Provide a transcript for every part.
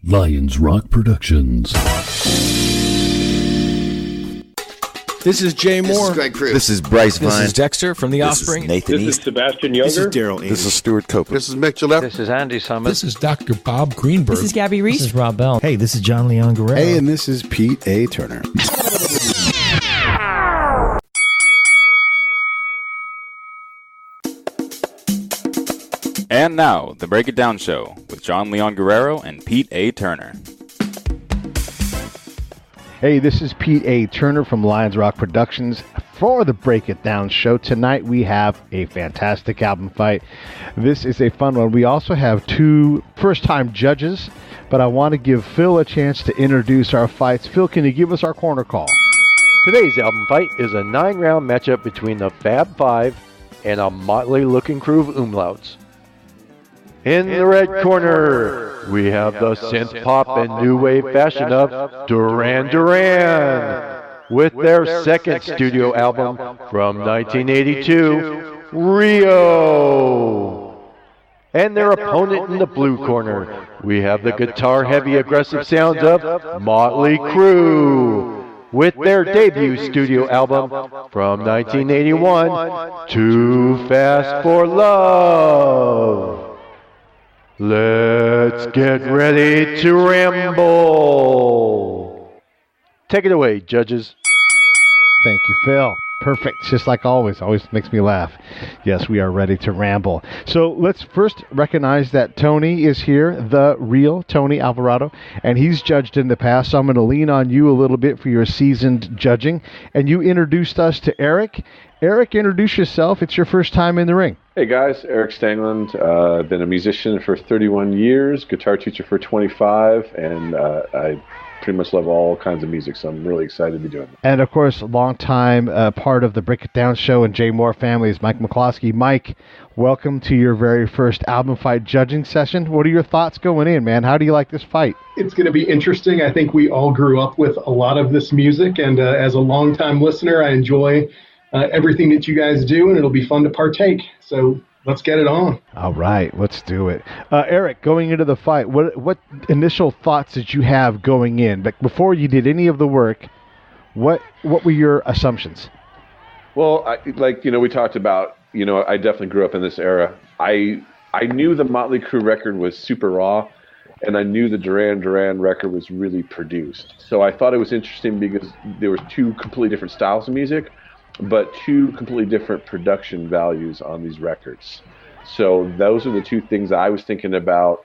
Lions Rock Productions. This is Jay Moore. This is Greg Cruz. This is Bryce Vine. This is Dexter from The Offspring. This is Nathan East. This is Sebastian Younger. This is Daryl Ames. This is Stuart Copeland. This is Mick Gillette. This is Andy Summers. This is Dr. Bob Greenberg. This is Gabby Reese. This is Rob Bell. Hey, this is John Leon Guerrero. Hey, and this is Pete A. Turner. And now, the Break It Down Show with John Leon Guerrero and Pete A. Turner. Hey, this is Pete A. Turner from Lions Rock Productions for the Break It Down Show. Tonight we have a fantastic album fight. This is a fun one. We also have two first-time judges, but I want to give Phil a chance to introduce our fights. Phil, can you give us our corner call? Today's album fight is a 9-round matchup between the Fab Five and a motley-looking crew of umlauts. In the red corner, we have the synth pop and new wave fashion of Duran Duran with their second studio album from 1982, Rio. And their opponent in the blue corner, we have the guitar-heavy aggressive sounds of Motley Crue with their debut studio album from 1981, Too Fast for Love. Let's get ready to ramble. Take it away, judges. Thank you, Phil. Perfect. Just like always. Always makes me laugh. Yes, we are ready to ramble. So let's first recognize that Tony is here, the real Tony Alvarado, and he's judged in the past, so I'm going to lean on you a little bit for your seasoned judging. And you introduced us to Eric. Eric, introduce yourself. It's your first time in the ring. Hey guys, Eric Stangland. Been a musician for 31 years, guitar teacher for 25, and I pretty much love all kinds of music, so I'm really excited to be doing it. And of course, a long-time part of the Break It Down show and Jay Moore family is Mike McCloskey. Mike, welcome to your very first album fight judging session. What are your thoughts going in, man? How do you like this fight? It's going to be interesting. I think we all grew up with a lot of this music, and as a long-time listener, I enjoy everything that you guys do, and it'll be fun to partake. So let's get it on. All right, let's do it. Eric, going into the fight, what initial thoughts did you have going in? But before you did any of the work, what were your assumptions? Well, we talked about, I definitely grew up in this era. I knew the Motley Crue record was super raw, and I knew the Duran Duran record was really produced. So I thought it was interesting because there was two completely different styles of music, but two completely different production values on these records. So those are the two things I was thinking about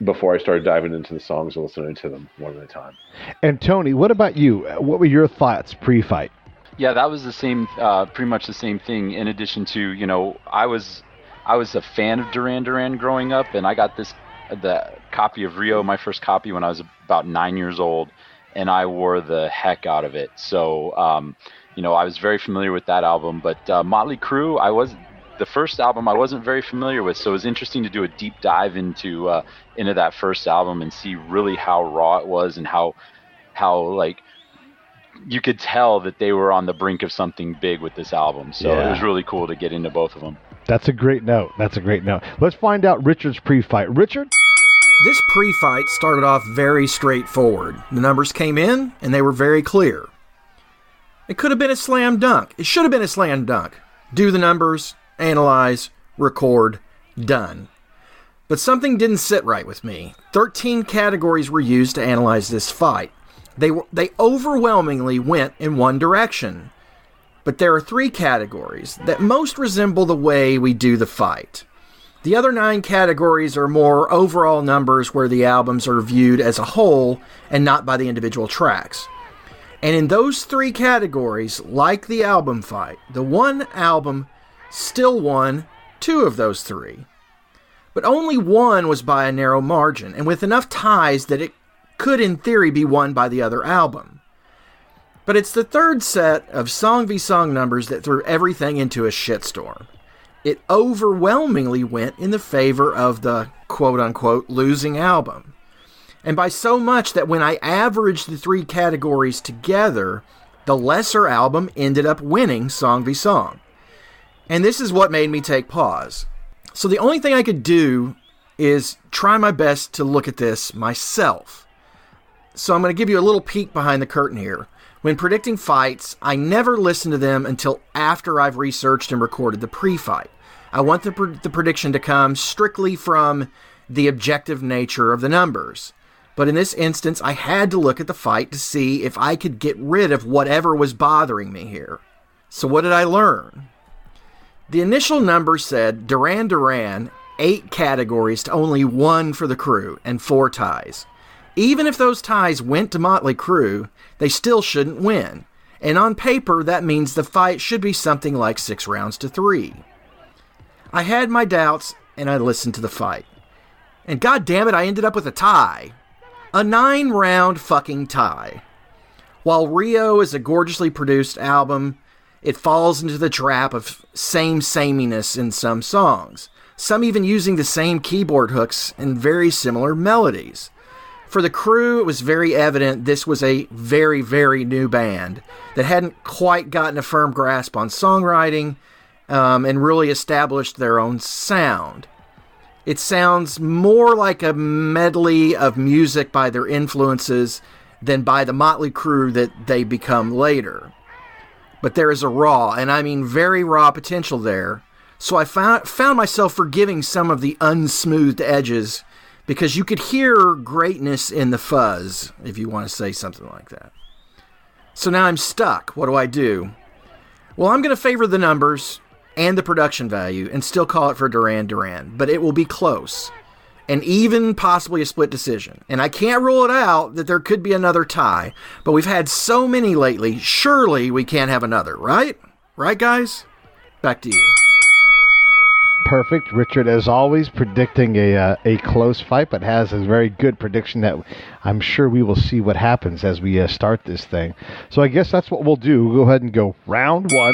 before I started diving into the songs and listening to them one at a time. And Tony, what about you? What were your thoughts pre-fight? Yeah, that was the same, pretty much the same thing. In addition to, I was a fan of Duran Duran growing up, and I got the copy of Rio, my first copy, when I was about 9 years old, and I wore the heck out of it. So, I was very familiar with that album, but Motley Crue, the first album I wasn't very familiar with, so it was interesting to do a deep dive into that first album and see really how raw it was and how you could tell that they were on the brink of something big with this album. So It was really cool to get into both of them. That's a great note. Let's find out Richard's pre-fight. Richard? This pre-fight started off very straightforward. The numbers came in, and they were very clear. It could have been a slam dunk. It should have been a slam dunk. Do the numbers, analyze, record, done. But something didn't sit right with me. 13 categories were used to analyze this fight. They overwhelmingly went in one direction. But there are 3 categories that most resemble the way we do the fight. The other 9 categories are more overall numbers where the albums are viewed as a whole and not by the individual tracks. And in those 3 categories, like the album fight, the one album still won 2 of those 3. But only one was by a narrow margin, and with enough ties that it could in theory be won by the other album. But it's the third set of song v song numbers that threw everything into a shitstorm. It overwhelmingly went in the favor of the quote-unquote losing album. And by so much that when I averaged the 3 categories together, the lesser album ended up winning song v song. And this is what made me take pause. So the only thing I could do is try my best to look at this myself. So I'm going to give you a little peek behind the curtain here. When predicting fights, I never listen to them until after I've researched and recorded the pre-fight. I want the prediction to come strictly from the objective nature of the numbers. But in this instance, I had to look at the fight to see if I could get rid of whatever was bothering me here. So what did I learn? The initial number said Duran Duran, 8 categories to only 1 for the Crue, and 4 ties. Even if those ties went to Motley Crue, they still shouldn't win. And on paper, that means the fight should be something like 6 rounds to 3. I had my doubts, and I listened to the fight. And god damn it, I ended up with a tie. A 9-round fucking tie. While Rio is a gorgeously produced album, it falls into the trap of sameness in some songs. Some even using the same keyboard hooks and very similar melodies. For the Crue, it was very evident this was a very, very new band that hadn't quite gotten a firm grasp on songwriting and really established their own sound. It sounds more like a medley of music by their influences than by the Motley Crue that they become later. But there is a raw, and I mean very raw potential there, so I found myself forgiving some of the unsmoothed edges because you could hear greatness in the fuzz, if you want to say something like that. So now I'm stuck. What do? Well, I'm going to favor the numbers and the production value and still call it for Duran Duran, but it will be close, and even possibly a split decision. And I can't rule it out that there could be another tie, but we've had so many lately, surely we can't have another, right? Right, guys? Back to you. Perfect. Richard, as always, predicting a close fight, but has a very good prediction that I'm sure we will see what happens as we start this thing. So I guess that's what we'll do. We'll go ahead and go round 1,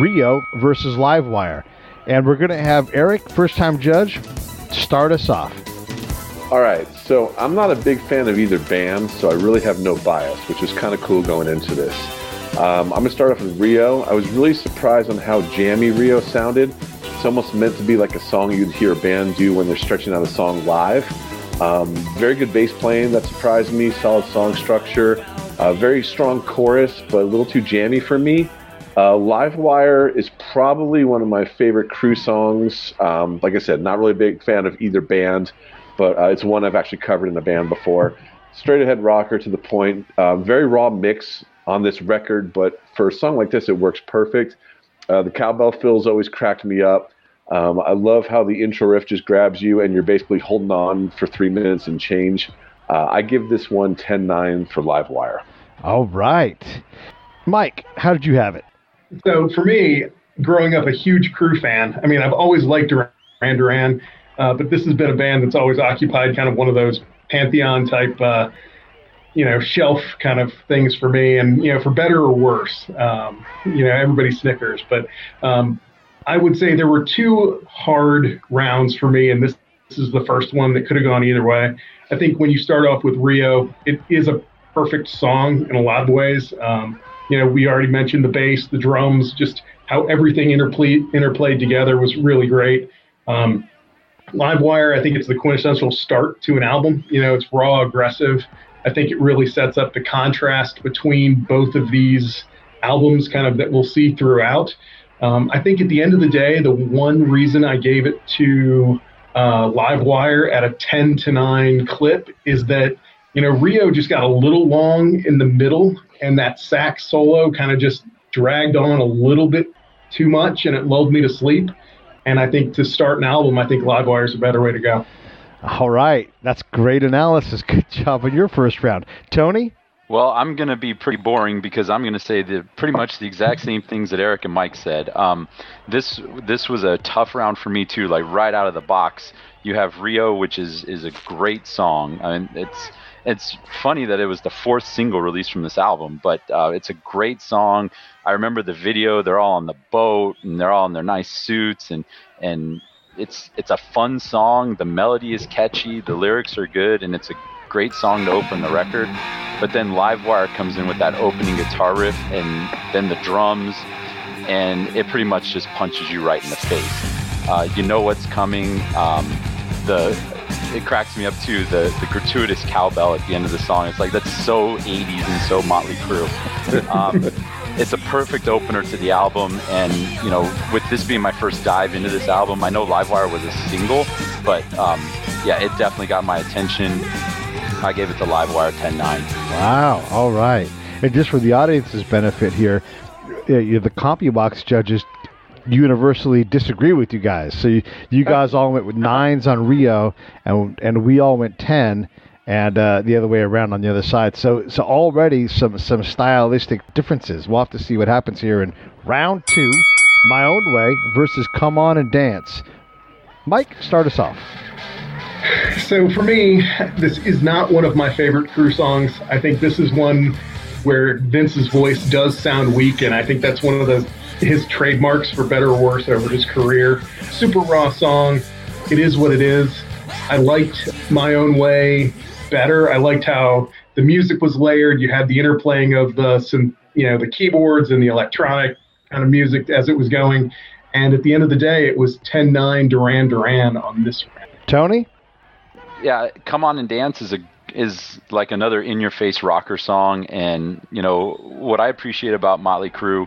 Rio versus Livewire. And we're going to have Eric, first-time judge, start us off. All right, so I'm not a big fan of either band, so I really have no bias, which is kind of cool going into this. I'm going to start off with Rio. I was really surprised on how jammy Rio sounded. It's almost meant to be like a song you'd hear a band do when they're stretching out a song live. Very good bass playing, that surprised me. Solid song structure. Very strong chorus, but a little too jammy for me. Livewire is probably one of my favorite Crue songs. Like I said, not really a big fan of either band, but it's one I've actually covered in a band before. Straight ahead rocker to the point. Very raw mix on this record, but for a song like this, it works perfect. The cowbell fills always cracked me up. I love how the intro riff just grabs you and you're basically holding on for 3 minutes and change. I give this one 10-9 for Livewire. All right. Mike, how did you have it? So for me, growing up a huge Crue fan, I mean, I've always liked Duran Duran, but this has been a band that's always occupied kind of one of those Pantheon type shelf kind of things for me, and for better or worse, everybody snickers, but I would say there were 2 hard rounds for me, and this is the first one that could have gone either way. I think when you start off with Rio, it is a perfect song in a lot of ways. We already mentioned the bass, the drums, just how everything interplayed together was really great. Livewire, I think it's the quintessential start to an album. It's raw, aggressive. I think it really sets up the contrast between both of these albums kind of that we'll see throughout. I think at the end of the day, the one reason I gave it to Livewire at a 10-9 clip is that, Rio just got a little long in the middle, and that sax solo kind of just dragged on a little bit too much, and it lulled me to sleep. And I think to start an album, I think Livewire is a better way to go. All right. That's great analysis. Good job on your first round. Tony? Well, I'm going to be pretty boring because I'm going to say pretty much the exact same things that Eric and Mike said. This was a tough round for me, too, like right out of the box. You have Rio, which is a great song. I mean, it's funny that it was the 4th single released from this album, but it's a great song. I remember the video. They're all on the boat, and they're all in their nice suits, and it's a fun song. The melody is catchy. The lyrics are good, and it's a great song to open the record. But then Livewire comes in with that opening guitar riff and then the drums, and it pretty much just punches you right in the face. You know what's coming. it cracks me up too, the gratuitous cowbell at the end of the song. It's like, that's so 80s and so Motley Crue. It's a perfect opener to the album, and you know, with this being my first dive into this album, I know Livewire was a single, but yeah, it definitely got my attention. I gave it to Livewire 10-9. Wow, all right. And just for the audience's benefit here, the CompuBox judges universally disagree with you guys. So you guys all went with 9s on Rio, and we all went 10, and the other way around on the other side. So already some stylistic differences. We'll have to see what happens here in round 2, My Own Way versus Come On and Dance. Mike, start us off. So for me, this is not one of my favorite Crue songs. I think this is one where Vince's voice does sound weak, and I think that's one of his trademarks, for better or worse, over his career. Super raw song. It is what it is. I liked My Own Way better. I liked how the music was layered. You had the interplaying of the keyboards and the electronic kind of music as it was going. And at the end of the day, it was 10-9 Duran Duran on this round. Tony? Yeah, Come On and Dance is like another in-your-face rocker song. And, you know, what I appreciate about Motley Crue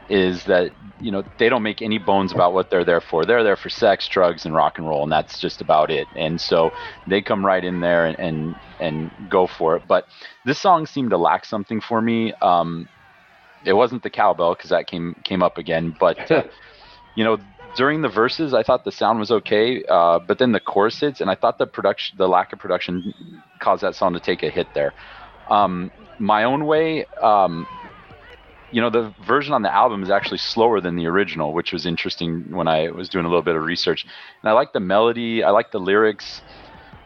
is that, you know, they don't make any bones about what they're there for. They're there for sex, drugs, and rock and roll, and that's just about it. And so they come right in there and go for it. But this song seemed to lack something for me. It wasn't the cowbell, because that came up again. But, you know, during the verses, I thought the sound was okay. But then the chorus hits, and I thought the lack of production caused that song to take a hit there. My Own Way... you know, the version on the album is actually slower than the original, which was interesting when I was doing a little bit of research. And I like the melody. I like the lyrics.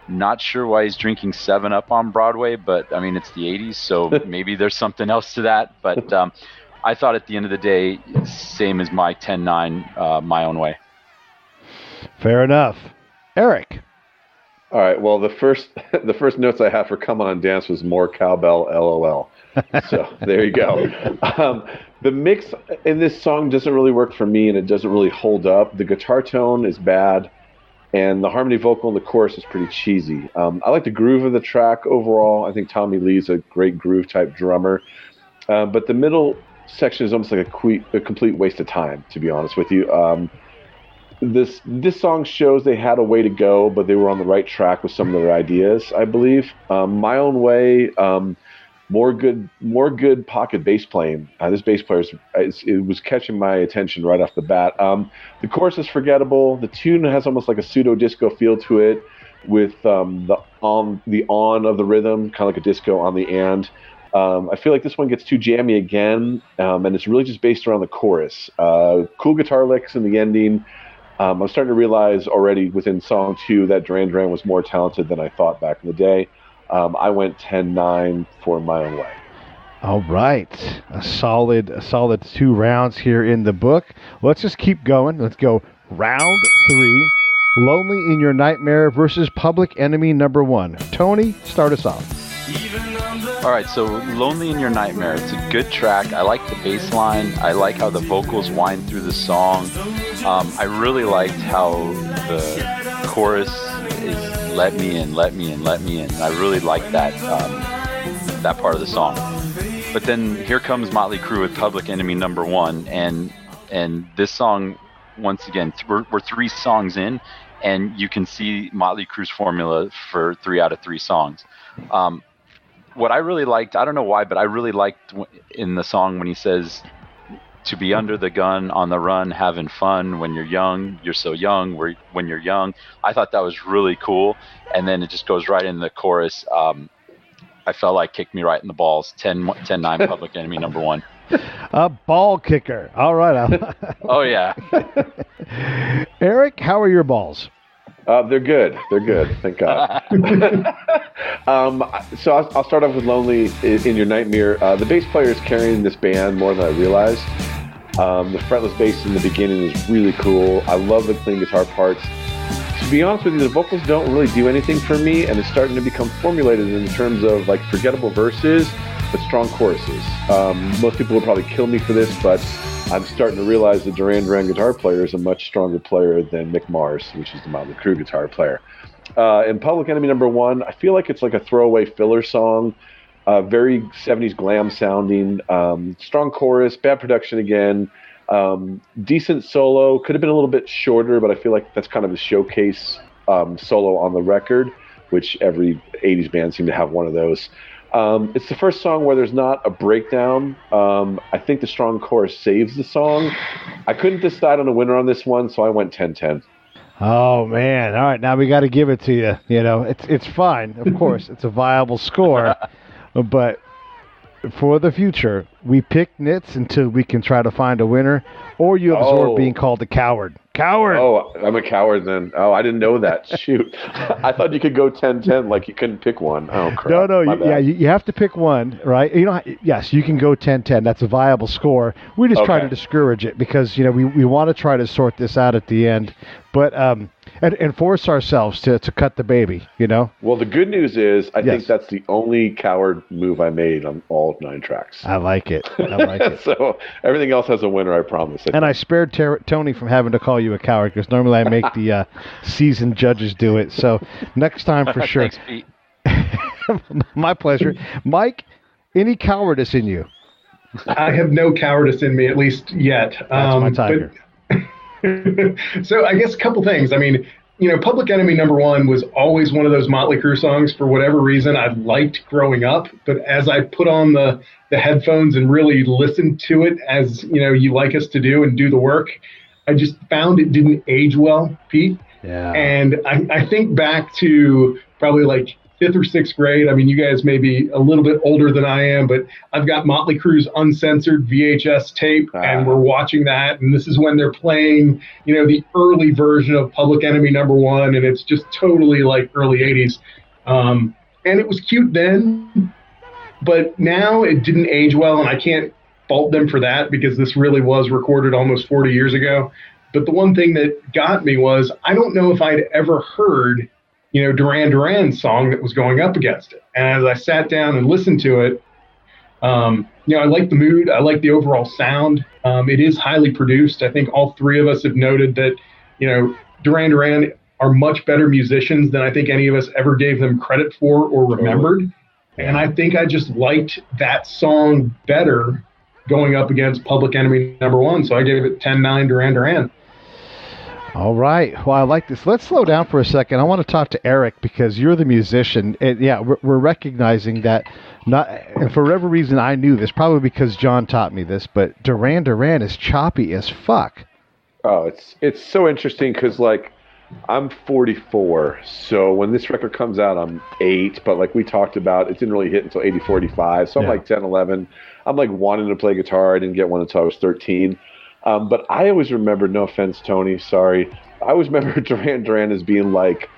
Not sure why he's drinking 7-Up on Broadway, but, I mean, it's the 80s, so maybe there's something else to that. But I thought at the end of the day, same as my 10-9, My Own Way. Fair enough. Eric? All right, well, the first notes I have for Come On Dance was more cowbell, LOL. So there you go. The mix in this song doesn't really work for me, and it doesn't really hold up. The guitar tone is bad, and the harmony vocal in the chorus is pretty cheesy. I like the groove of the track overall. I think Tommy Lee's a great groove-type drummer. But the middle section is almost like a complete waste of time, to be honest with you. This song shows they had a way to go, but they were on the right track with some of their ideas, I believe. My Own Way... More good pocket bass playing. This bass player it was catching my attention right off the bat. The chorus is forgettable. The tune has almost like a pseudo disco feel to it, with the on of the rhythm, kind of like a disco on the and. I feel like this one gets too jammy again, and it's really just based around the chorus. Cool guitar licks in the ending. I'm starting to realize already within song 2 that Duran Duran was more talented than I thought back in the day. I went 10-9 for My Own Way. All right. A solid 2 rounds here in the book. Let's just keep going. Let's go round 3. Lonely in Your Nightmare versus Public Enemy number 1. Tony, start us off. All right, so Lonely in Your Nightmare. It's a good track. I like the bass line. I like how the vocals wind through the song. I really liked how the chorus is let me in, let me in, let me in. I really like that part of the song. But then here comes Motley Crue with Public Enemy number 1, and this song, once again, we're 3 songs in, and you can see Motley Crue's formula for 3 out of 3 songs. What I really liked, I don't know why, but I really liked in the song when he says, to be under the gun, on the run, having fun. When you're young, you're so young. When you're young, I thought that was really cool. And then it just goes right into the chorus. I felt like kicked me right in the balls. 10-9 Public Enemy number 1. A ball kicker. All right. Oh, yeah. Eric, how are your balls? They're good. Thank God. So I'll start off with Lonely in Your Nightmare. The bass player is carrying this band more than I realized. The fretless bass in the beginning is really cool. I love the clean guitar parts. To be honest with you, the vocals don't really do anything for me, and it's starting to become formulated in terms of like forgettable verses, but strong choruses. Most people will probably kill me for this, but I'm starting to realize the Duran Duran guitar player is a much stronger player than Mick Mars, which is the Motley Crue guitar player. And Public Enemy #1, I feel like it's like a throwaway filler song, very 70s glam sounding, strong chorus, bad production again, decent solo. Could have been a little bit shorter, but I feel like that's kind of the showcase solo on the record, which every 80s band seemed to have one of those. It's the first song where there's not a breakdown. I think the strong chorus saves the song. I couldn't decide on a winner on this one, so I went 10-10. Oh man! All right, now we got to give it to you. You know, it's fine. Of course, it's a viable score, but for the future, we pick nits until we can try to find a winner, or you absorb being called a coward. Coward! Oh, I'm a coward then. Oh, I didn't know that. Shoot. I thought you could go 10-10 like you couldn't pick one. Oh, crap. No, you have to pick one, right? You know, yes, you can go 10-10. That's a viable score. We just try to discourage it because, you know, we want to try to sort this out at the end, but and force ourselves to cut the baby, you know? Well, the good news is I think that's the only coward move I made on all 9 tracks. I like it. I like it. So everything else has a winner, I promise. And I spared Tony from having to call you a coward because normally I make the seasoned judges do it. So next time for sure. Thanks, Pete. My pleasure. Mike, any cowardice in you? I have no cowardice in me, at least yet. That's my tiger. So I guess a couple things. I mean, you know, Public Enemy #1 was always one of those Motley Crue songs for whatever reason I liked growing up. But as I put on the headphones and really listened to it, as you know, you like us to do and do the work, I just found it didn't age well, Pete. Yeah. And I think back to probably like 5th or 6th grade. I mean, you guys may be a little bit older than I am, but I've got Motley Crue's uncensored VHS tape, and we're watching that. And this is when they're playing, you know, the early version of Public Enemy #1, and it's just totally like early 80s. And it was cute then, but now it didn't age well, and I can't fault them for that because this really was recorded almost 40 years ago. But the one thing that got me was I don't know if I'd ever heard, you know, Duran Duran's song that was going up against it. And as I sat down and listened to it, you know, I like the mood. I like the overall sound. It is highly produced. I think all three of us have noted that, you know, Duran Duran are much better musicians than I think any of us ever gave them credit for or remembered. And I think I just liked that song better going up against Public Enemy #1. So I gave it 10-9 Duran Duran. All right. Well, I like this. Let's slow down for a second. I want to talk to Eric because you're the musician. And yeah, we're recognizing that not, and for whatever reason I knew this, probably because John taught me this, but Duran Duran is choppy as fuck. Oh, it's so interesting because, like, I'm 44, so when this record comes out, I'm 8, but like we talked about, it didn't really hit until 84, 85, so I'm like 10, 11. I'm like wanting to play guitar. I didn't get one until I was 13. But I always remember, no offense, Tony, sorry, I always remember Duran Duran as being like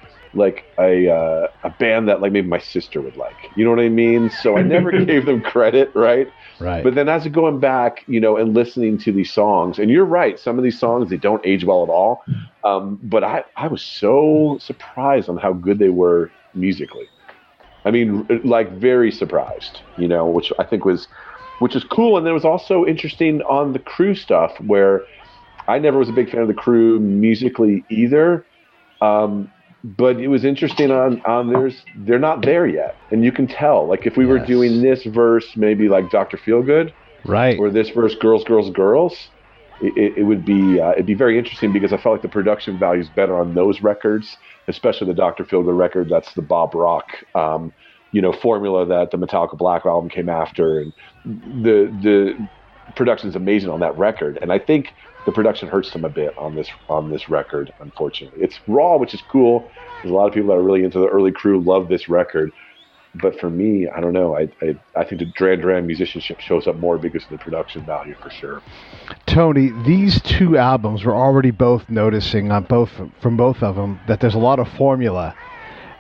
a band that like maybe my sister would like. You know what I mean? So I never gave them credit, right? Right. But then as going back, you know, and listening to these songs, and you're right, some of these songs, they don't age well at all. But I was so surprised on how good they were musically. I mean, like very surprised, you know, which I think was cool. And then it was also interesting on the Crue stuff where I never was a big fan of the Crue musically either. But it was interesting on theirs. They're not there yet. And you can tell, like if we were doing this verse, maybe like Dr. Feelgood, right, or this verse, Girls, Girls, Girls, it would be, it'd be very interesting because I felt like the production value is better on those records, especially the Dr. Feelgood record. That's the Bob Rock, you know, formula that the Metallica Black album came after, and the production is amazing on that record. And I think the production hurts them a bit on this record, unfortunately. It's raw, which is cool. There's a lot of people that are really into the early Crue love this record. But for me, I don't know. I think the Duran Duran musicianship shows up more because of the production value for sure. Tony, these two albums, we're already both noticing from both of them that there's a lot of formula.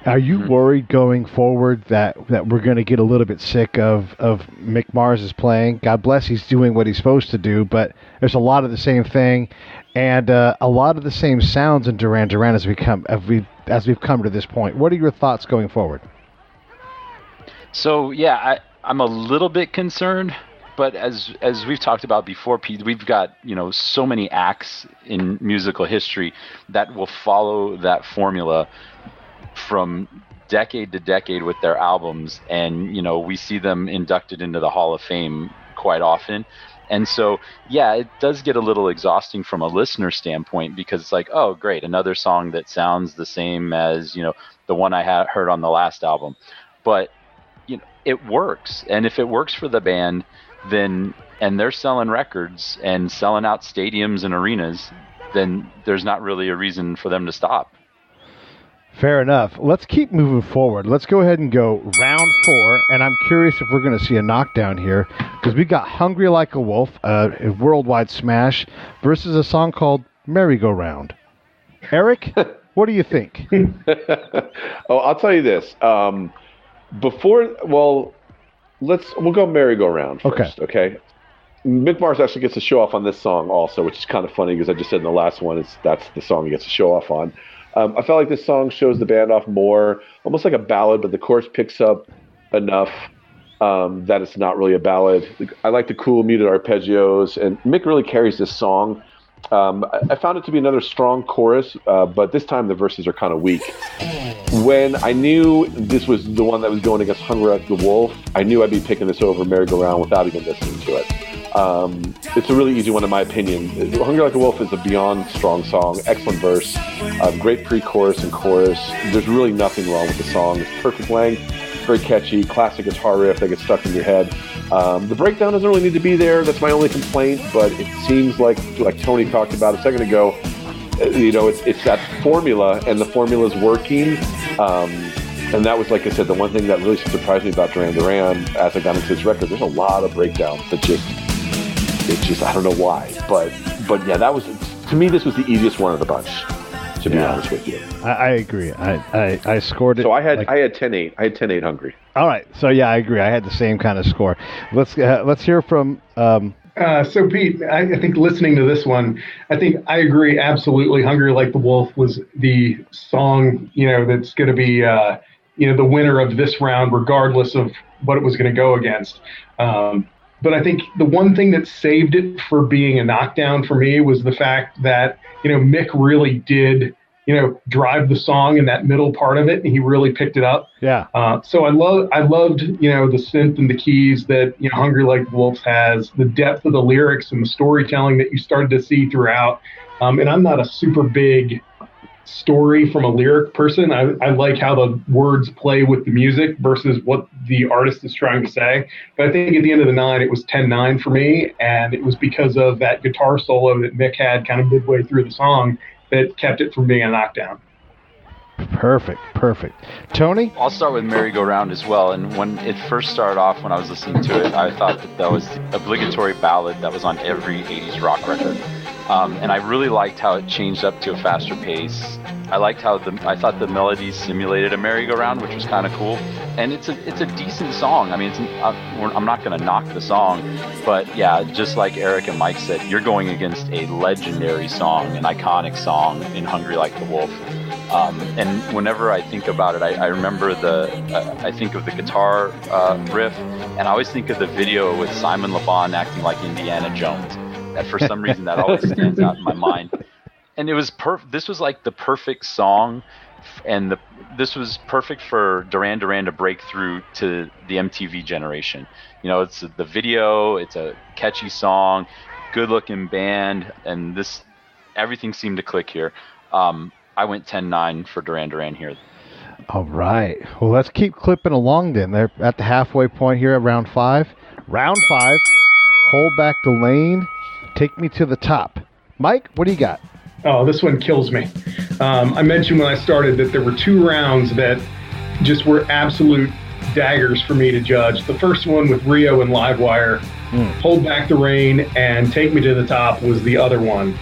Are you worried going forward that we're going to get a little bit sick of Mick Mars' playing? God bless, he's doing what he's supposed to do, but there's a lot of the same thing and a lot of the same sounds in Duran Duran as we've come to this point. What are your thoughts going forward? So yeah, I'm a little bit concerned, but as we've talked about before, Pete, we've got, you know, so many acts in musical history that will follow that formula. from decade to decade with their albums, and we see them inducted into the Hall of Fame quite often. And so, yeah, it does get a little exhausting from a listener standpoint, because it's like, oh, great, another song that sounds the same as, the one I heard on the last album. But, it works. And if it works for the band, then, and they're selling records and selling out stadiums and arenas, then there's not really a reason for them to stop. Fair enough. Let's keep moving forward. Let's go ahead and go round 4, and I'm curious if we're going to see a knockdown here, because we got Hungry Like a Wolf, a worldwide smash, versus a song called Merry Go Round. Eric, what do you think? Oh, I'll tell you this. We'll go Merry Go Round first, okay? Mick Mars actually gets to show off on this song also, which is kind of funny, because I just said in the last one, that's the song he gets to show off on. I felt like this song shows the band off more, almost like a ballad, but the chorus picks up enough that it's not really a ballad. I like the cool muted arpeggios, and Mick really carries this song. I found it to be another strong chorus, but this time the verses are kind of weak. When I knew this was the one that was going against Hungry Like the Wolf, I knew I'd be picking this over Merry Go Round without even listening to it. It's a really easy one in my opinion. Hungry Like a Wolf is a beyond strong song, excellent verse, great pre-chorus and chorus. There's really nothing wrong with the song. It's perfect length, very catchy, classic guitar riff that gets stuck in your head. The breakdown doesn't really need to be there. That's my only complaint, but it seems like Tony talked about a second ago, it's that formula, and the formula is working. And that was, like I said, the one thing that really surprised me about Duran Duran as I got into this record. There's a lot of breakdowns that just I don't know why, but yeah, that was, to me, this was the easiest one of the bunch, to be honest with you. I agree. I scored it. So I had 10-8. I had 10-8 Hungry. All right. So yeah, I agree. I had the same kind of score. Let's hear from. So Pete, I think listening to this one, I think I agree absolutely. Hungry Like the Wolf was the song, that's going to be, the winner of this round, regardless of what it was going to go against. But I think the one thing that saved it for being a knockdown for me was the fact that, Mick really did, drive the song in that middle part of it, and he really picked it up. Yeah. So I loved, the synth and the keys that, Hungry Like the Wolf has, the depth of the lyrics and the storytelling that you started to see throughout. And I'm not a super big story from a lyric person. I like how the words play with the music versus what the artist is trying to say. But I think at the end of the night, it was 10-9 for me, and it was because of that guitar solo that Mick had kind of midway through the song that kept it from being a knockdown. Perfect. Tony? I'll start with Merry Go Round as well. And when it first started off, when I was listening to it, I thought that was the obligatory ballad that was on every 80s rock record. And I really liked how it changed up to a faster pace. I liked how I thought the melody simulated a merry-go-round, which was kind of cool. And it's a decent song. I mean, I'm not going to knock the song, but yeah, just like Eric and Mike said, you're going against a legendary song, an iconic song in Hungry Like the Wolf. And whenever I think about it, I remember I think of the guitar riff, and I always think of the video with Simon Le Bon acting like Indiana Jones. That for some reason that always stands out in my mind. And it was this was like the perfect song, and this was perfect for Duran Duran to break through to the MTV generation. It's the video, it's a catchy song, good-looking band, and everything seemed to click here. I went 10-9 for Duran Duran here. All right. Well, let's keep clipping along then. They're at the halfway point here at round 5. Round 5, Hold Back the Lane, Take Me to the Top. Mike, what do you got? Oh, this one kills me. I mentioned when I started that there were 2 rounds that just were absolute daggers for me to judge. The first one with Rio and Livewire, Hold Back the Rain, and Take Me to the Top was the other one.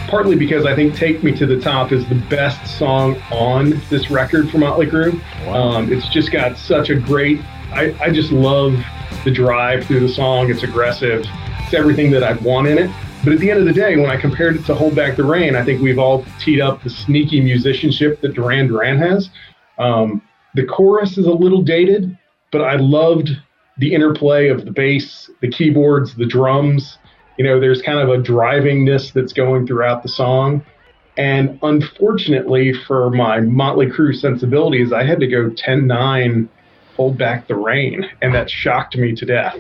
Partly because I think Take Me to the Top is the best song on this record for Motley Crue. Wow. It's just got such a great... I just love the drive through the song. It's aggressive. It's everything that I want in it. But at the end of the day, when I compared it to Hold Back the Rain, I think we've all teed up the sneaky musicianship that Duran Duran has. The chorus is a little dated, but I loved the interplay of the bass, the keyboards, the drums. There's kind of a drivingness that's going throughout the song. And unfortunately for my Motley Crue sensibilities, I had to go 10-9, Hold Back the Rain, and that shocked me to death.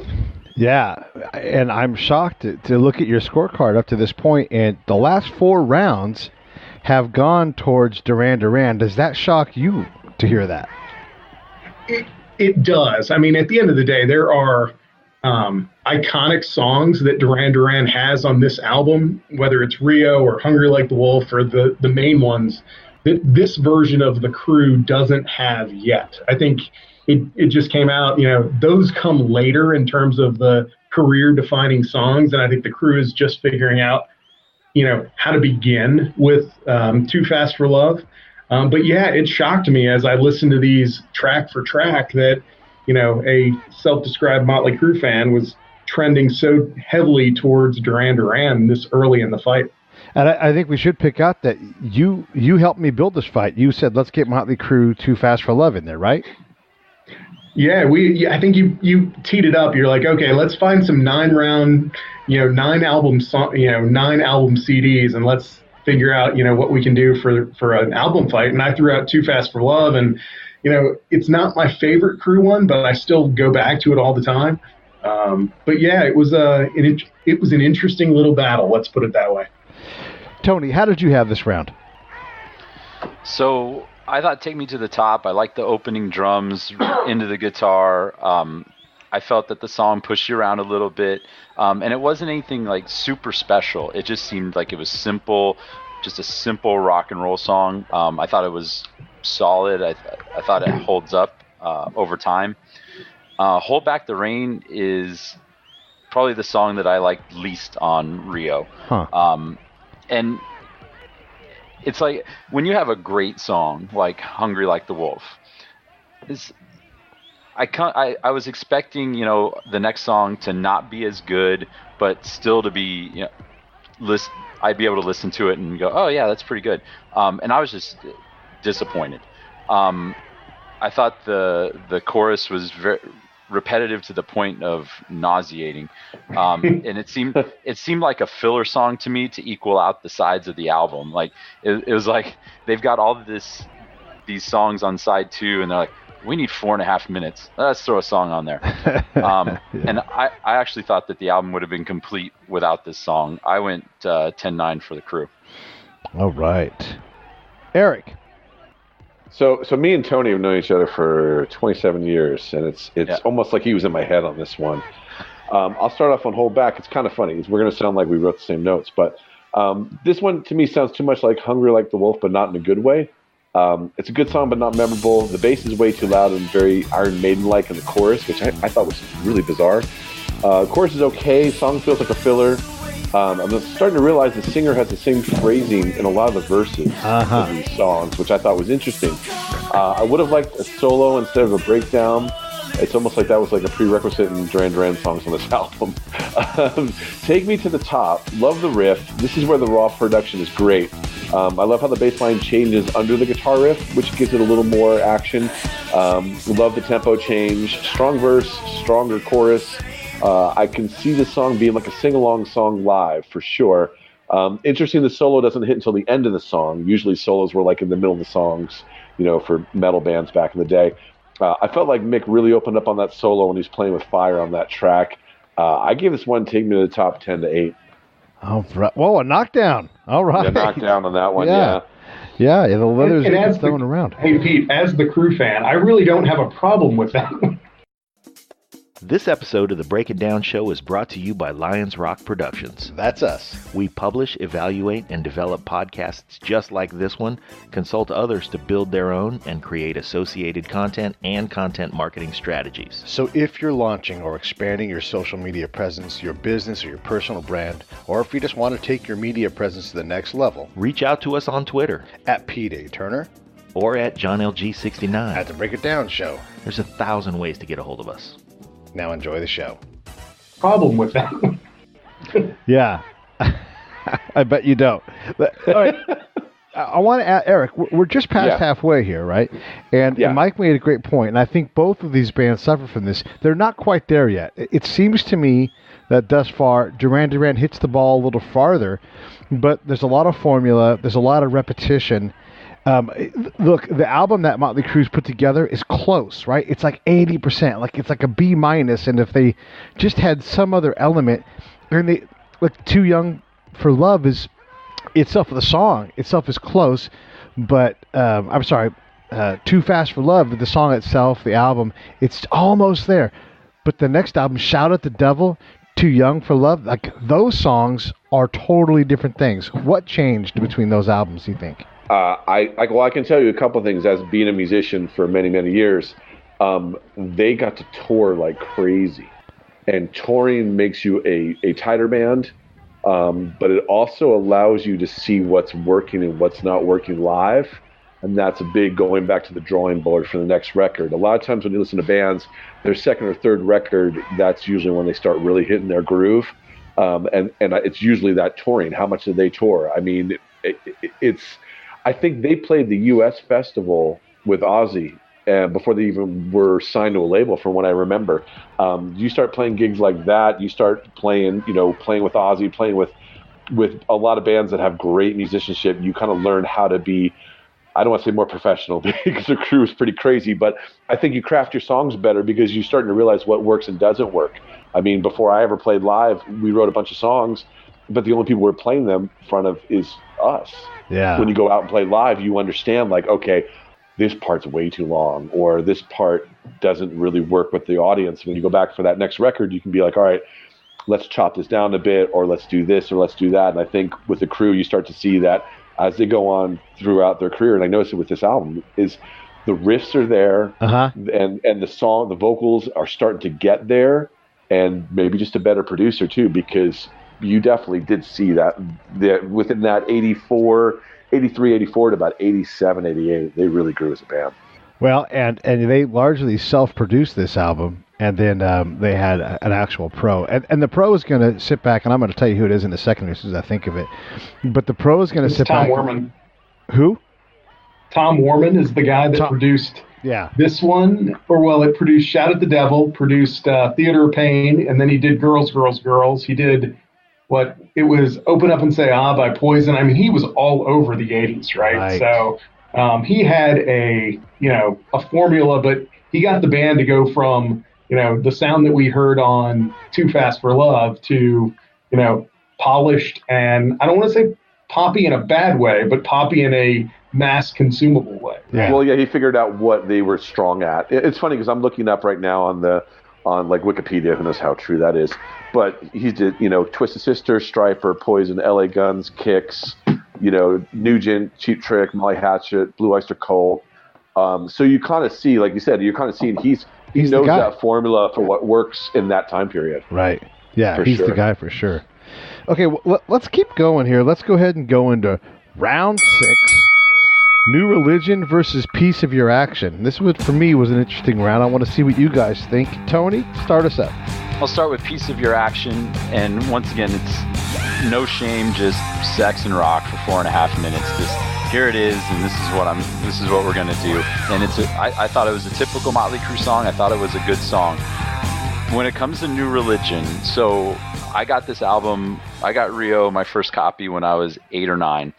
Yeah, and I'm shocked to look at your scorecard up to this point, and the last 4 rounds have gone towards Duran Duran. Does that shock you to hear that? It does. I mean, at the end of the day, there are iconic songs that Duran Duran has on this album, whether it's Rio or Hungry Like the Wolf or the main ones, that this version of the Crew doesn't have yet. I think it just came out, those come later in terms of the career-defining songs, and I think the Crew is just figuring out, how to begin with Too Fast for Love. But yeah, it shocked me as I listened to these track for track that, a self-described Motley Crue fan was trending so heavily towards Duran Duran this early in the fight. And I think we should pick out that you helped me build this fight. You said, let's get Motley Crue Too Fast for Love in there, right? Yeah, I think you teed it up. You're like, okay, let's find some 9-round, 9-album CDs, and let's figure out, what we can do for an album fight. And I threw out Too Fast for Love, and it's not my favorite Crew one, but I still go back to it all the time. But yeah, it was an interesting little battle. Let's put it that way. Tony, how did you have this round? So I thought Take Me to the Top. I liked the opening drums into the guitar. I felt that the song pushed you around a little bit, and it wasn't anything like super special. It just seemed like it was simple, just a simple rock and roll song. I thought it was solid. I thought it holds up over time. Hold Back the Rain is probably the song that I liked least on Rio. And it's like when you have a great song like Hungry Like the Wolf, I was expecting, the next song to not be as good, but still to be, I'd be able to listen to it and go, oh yeah, that's pretty good. And I was just disappointed. I thought the chorus was very repetitive to the point of nauseating, and it seemed like a filler song to me to equal out the sides of the album. Like it was like they've got all of these songs on side 2, and they're like, we need 4.5 minutes. Let's throw a song on there. And I actually thought that the album would have been complete without this song. I went 10-9 for the Crew. All right, Eric. So me and Tony have known each other for 27 years, and it's almost like he was in my head on this one. I'll start off on Hold Back. It's kind of funny. We're going to sound like we wrote the same notes, but this one to me sounds too much like Hungry Like the Wolf, but not in a good way. It's a good song, but not memorable. The bass is way too loud and very Iron Maiden-like in the chorus, which I thought was really bizarre. Chorus is okay. Song feels like a filler. I'm starting to realize the singer has the same phrasing in a lot of the verses of these songs, which I thought was interesting. I would have liked a solo instead of a breakdown. It's almost like that was like a prerequisite in Duran Duran songs on this album. Take Me to the Top. Love the riff. This is where the raw production is great. I love how the bass line changes under the guitar riff, which gives it a little more action. Love the tempo change. Strong verse, stronger chorus. I can see this song being like a sing-along song live for sure. Interesting, the solo doesn't hit until the end of the song. Usually solos were like in the middle of the songs, for metal bands back in the day. I felt like Mick really opened up on that solo when he's playing with fire on that track. I gave this one Take Me to the Top 10-8. All right. Whoa, a knockdown. All right. Yeah, knockdown on that one, yeah. Yeah, the leathers are thrown around. Hey, Pete, as the Crew fan, I really don't have a problem with that one. This episode of the Break It Down Show is brought to you by Lions Rock Productions. That's us. We publish, evaluate, and develop podcasts just like this one, consult others to build their own, and create associated content and content marketing strategies. So if you're launching or expanding your social media presence, your business or your personal brand, or if you just want to take your media presence to the next level, reach out to us on Twitter at Pete A. Turner or at JohnLG69 at the Break It Down Show. There's 1,000 ways to get a hold of us. Now enjoy the show. Problem with that. Yeah. I bet you don't. But, all right. I want to add, Eric, we're just past halfway here, right? And Mike made a great point, and I think both of these bands suffer from this. They're not quite there yet. It seems to me that thus far, Duran Duran hits the ball a little farther, but there's a lot of formula, there's a lot of repetition. Look, the album that Motley Crue's put together is close, right? It's like 80%, like it's like a B-, and if they just had some other element, and they, like Too Young for Love is itself, the song itself is close, but I'm sorry, Too Fast for Love, the song itself, the album, it's almost there. But the next album, Shout at the Devil, Too Young for Love, like those songs are totally different things. What changed between those albums, do you think? I can tell you a couple of things as being a musician for many, many years. They got to tour like crazy, and touring makes you a tighter band, but it also allows you to see what's working and what's not working live, and that's a big going back to the drawing board for the next record. A lot of times when you listen to bands, their second or third record, that's usually when they start really hitting their groove, and it's usually that touring. How much did they tour? I mean, I think they played the U.S. festival with Ozzy before they even were signed to a label, from what I remember. You start playing gigs like that, you start playing with Ozzy, playing with a lot of bands that have great musicianship. You kind of learn how to be, I don't want to say more professional because the crew is pretty crazy, but I think you craft your songs better because you're starting to realize what works and doesn't work. I mean, before I ever played live, we wrote a bunch of songs, but the only people we're playing them in front of is us. Yeah. When you go out and play live, you understand, like, okay, this part's way too long, or this part doesn't really work with the audience. When you go back for that next record, you can be like, all right, let's chop this down a bit, or let's do this, or let's do that. And I think with the Crew, you start to see that as they go on throughout their career. And I noticed it with this album, is the riffs are there, and the song, the vocals are starting to get there, and maybe just a better producer too, because you definitely did see that within that 83, 84 to about 87, 88, they really grew as a band. Well, and they largely self-produced this album, and then they had an actual pro. And the pro is going to sit back, and I'm going to tell you who it is in a second as I think of it. But the pro is going to sit back. Tom Worman. Who? Tom Worman is the guy that produced this one. It produced Shout at the Devil, produced Theater of Pain, and then he did Girls, Girls, Girls. He did it was Open Up and Say Ah by Poison. I mean, he was all over the 80s, right? So he had a formula, but he got the band to go from, the sound that we heard on Too Fast for Love to, polished, and I don't want to say poppy in a bad way, but poppy in a mass consumable way. Yeah. Well, he figured out what they were strong at. It's funny because I'm looking up right now on Wikipedia, who knows how true that is, but he did, Twisted Sister, Stryper, Poison, LA Guns, Kicks, Nugent, Cheap Trick, Molly Hatchet, Blue Oyster Cult. So you kind of see, like you said, you're kind of seeing he knows that formula for what works in that time period. Right. Yeah, he's the guy for sure. Okay, well, let's keep going here. Let's go ahead and go into round 6. New Religion versus Piece of Your Action. This for me was an interesting round. I want to see what you guys think. Tony, start us up. I'll start with Piece of Your Action, and once again, it's no shame, just sex and rock for 4.5 minutes. Just here it is, and this is what we're gonna do. And I thought it was a typical Motley Crue song. I thought it was a good song. When it comes to New Religion, so I got this album, I got Rio, my first copy, when I was 8 or 9.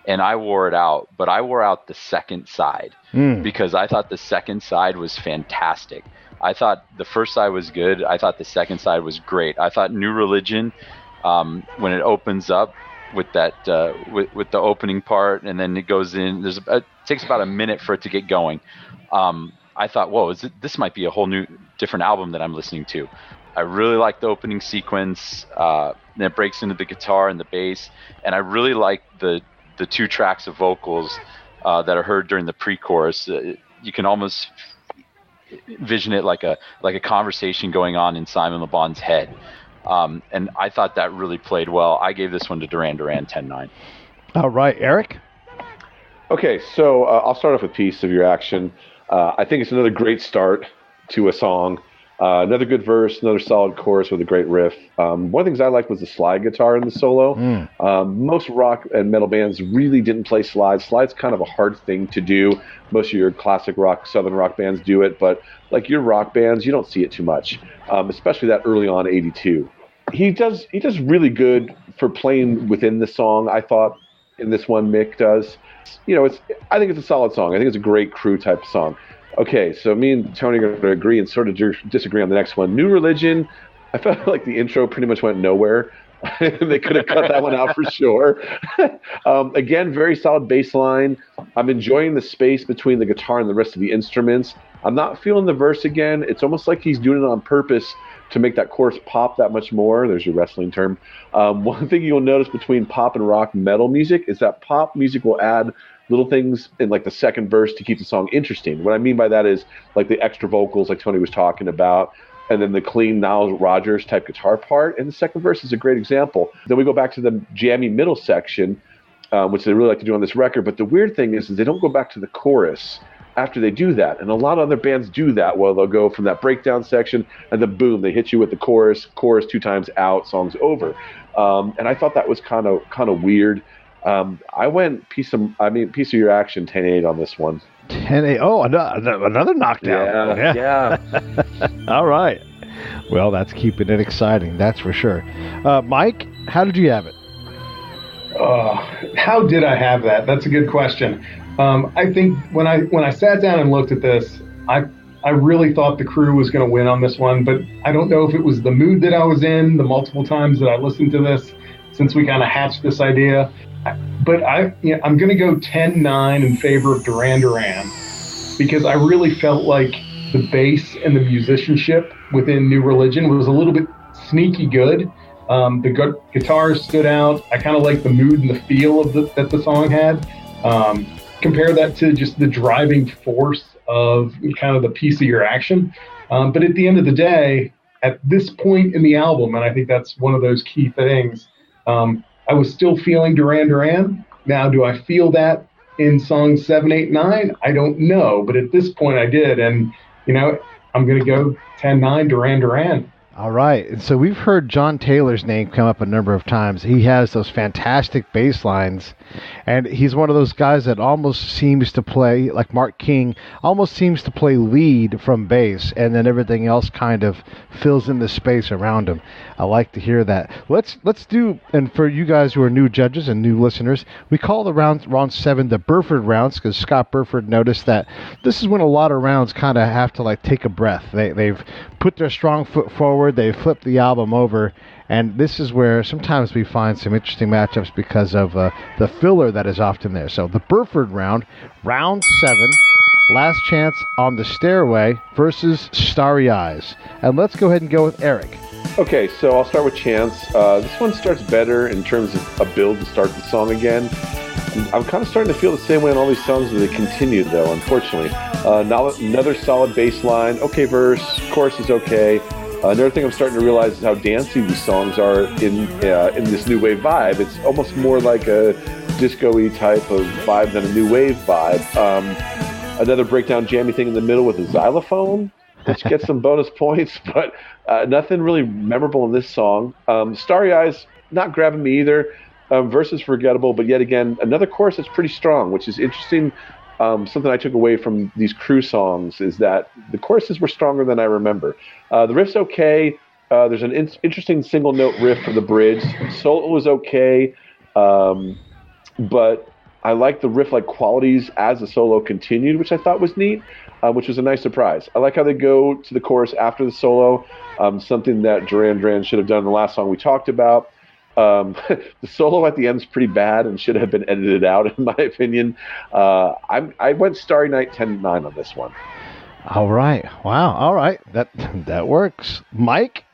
And I wore it out, but I wore out the second side because I thought the second side was fantastic. I thought the first side was good. I thought the second side was great. I thought New Religion, when it opens up with that with the opening part, and then it goes in, it takes about a minute for it to get going. I thought, whoa, this might be a whole new, different album that I'm listening to. I really like the opening sequence. Then it breaks into the guitar and the bass, and I really like the 2 tracks of vocals that are heard during the pre-chorus. You can almost vision it like a conversation going on in Simon Le Bon's head. And I thought that really played well. I gave this one to Duran Duran 10-9. All right, Eric? Okay, so I'll start off with Piece of Your Action. I think it's another great start to a song. Another good verse, another solid chorus with a great riff. One of the things I liked was the slide guitar in the solo. Most rock and metal bands really didn't play slides. Slides kind of a hard thing to do. Most of your classic rock, southern rock bands do it, but like your rock bands, you don't see it too much, especially that early on 82. He does really good for playing within the song, I thought, in this one. Mick does. I think it's a solid song. I think it's a great Crue type song. Okay, so me and Tony are going to agree and sort of disagree on the next one. New Religion, I felt like the intro pretty much went nowhere. They could have cut that one out for sure. Again, very solid bass line. I'm enjoying the space between the guitar and the rest of the instruments. I'm not feeling the verse again. It's almost like he's doing it on purpose to make that chorus pop that much more. There's your wrestling term. One thing you'll notice between pop and rock metal music is that pop music will add little things in like the second verse to keep the song interesting. What I mean by that is like the extra vocals like Tony was talking about, and then the clean Nile Rodgers type guitar part. And the second verse is a great example. Then we go back to the jammy middle section, which they really like to do on this record. But the weird thing is they don't go back to the chorus after they do that. And a lot of other bands do that. Well, they'll go from that breakdown section and then boom, they hit you with the chorus 2 times out, song's over. And I thought that was kind of weird. I went piece of your action 10-8 on this one. 10-8. Oh, another knockdown. Yeah. All right. Well, that's keeping it exciting. That's for sure. Mike, how did you have it? How did I have that? That's a good question. I think when I sat down and looked at this, I really thought the Crue was going to win on this one, but I don't know if it was the mood that I was in the multiple times that I listened to this since we kind of hatched this idea. But I'm going to go 10-9 in favor of Duran Duran because I really felt like the bass and the musicianship within New Religion was a little bit sneaky good. The guitars stood out. I kind of like the mood and the feel that the song had. Compare that to just the driving force of kind of the piece of your action. But at the end of the day, at this point in the album, and I think that's one of those key things, I was still feeling Duran Duran. Now, do I feel that in songs 7, 8, 9? I don't know. But at this point I did. And, I'm going to go 10-9 Duran Duran. All right. And so we've heard John Taylor's name come up a number of times. He has those fantastic bass lines, and he's one of those guys that almost seems to play, like Mark King, almost seems to play lead from bass, and then everything else kind of fills in the space around him. I like to hear that. Let's do, and for you guys who are new judges and new listeners, we call the round 7 the Burford rounds because Scott Burford noticed that this is when a lot of rounds kind of have to like take a breath. They've put their strong foot forward. They flip the album over, and this is where sometimes we find some interesting matchups because of the filler that is often there. So the Burford round 7, Last Chance on the Stairway versus Starry Eyes. And let's go ahead and go with Eric. Okay, so I'll start with Chance. This one starts better in terms of a build to start the song again. I'm kind of starting to feel the same way on all these songs as they continue, though, unfortunately. Another solid bass line, okay verse, chorus is okay. Another thing I'm starting to realize is how dancey these songs are in this new wave vibe. It's almost more like a disco-y type of vibe than a new wave vibe. Another breakdown jammy thing in the middle with a xylophone, which gets some bonus points, but nothing really memorable in this song. Starry Eyes, not grabbing me either. Verse is forgettable, but yet again, another chorus that's pretty strong, which is interesting. Something I took away from these Crue songs is that the choruses were stronger than I remember. The riff's okay. There's an interesting single note riff for the bridge. Solo was okay, but I like the riff-like qualities as the solo continued, which I thought was neat, which was a nice surprise. I like how they go to the chorus after the solo, something that Duran Duran should have done in the last song we talked about. The solo at the end is pretty bad and should have been edited out, in my opinion. I went Starry Night 10-9 on this one. All right. Wow. All right. That works. Mike?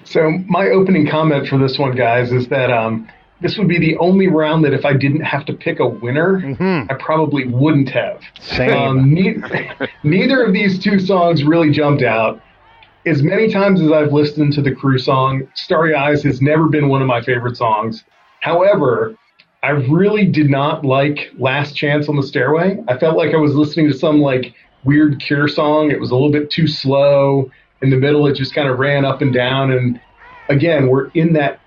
So my opening comment for this one, guys, is that this would be the only round that if I didn't have to pick a winner, I probably wouldn't have. Same. Neither of these two songs really jumped out. As many times as I've listened to the Crue song, Starry Eyes has never been one of my favorite songs. However, I really did not like Last Chance on the Stairway. I felt like I was listening to some like weird Cure song. It was a little bit too slow. In the middle, it just kind of ran up and down. And again, we're in that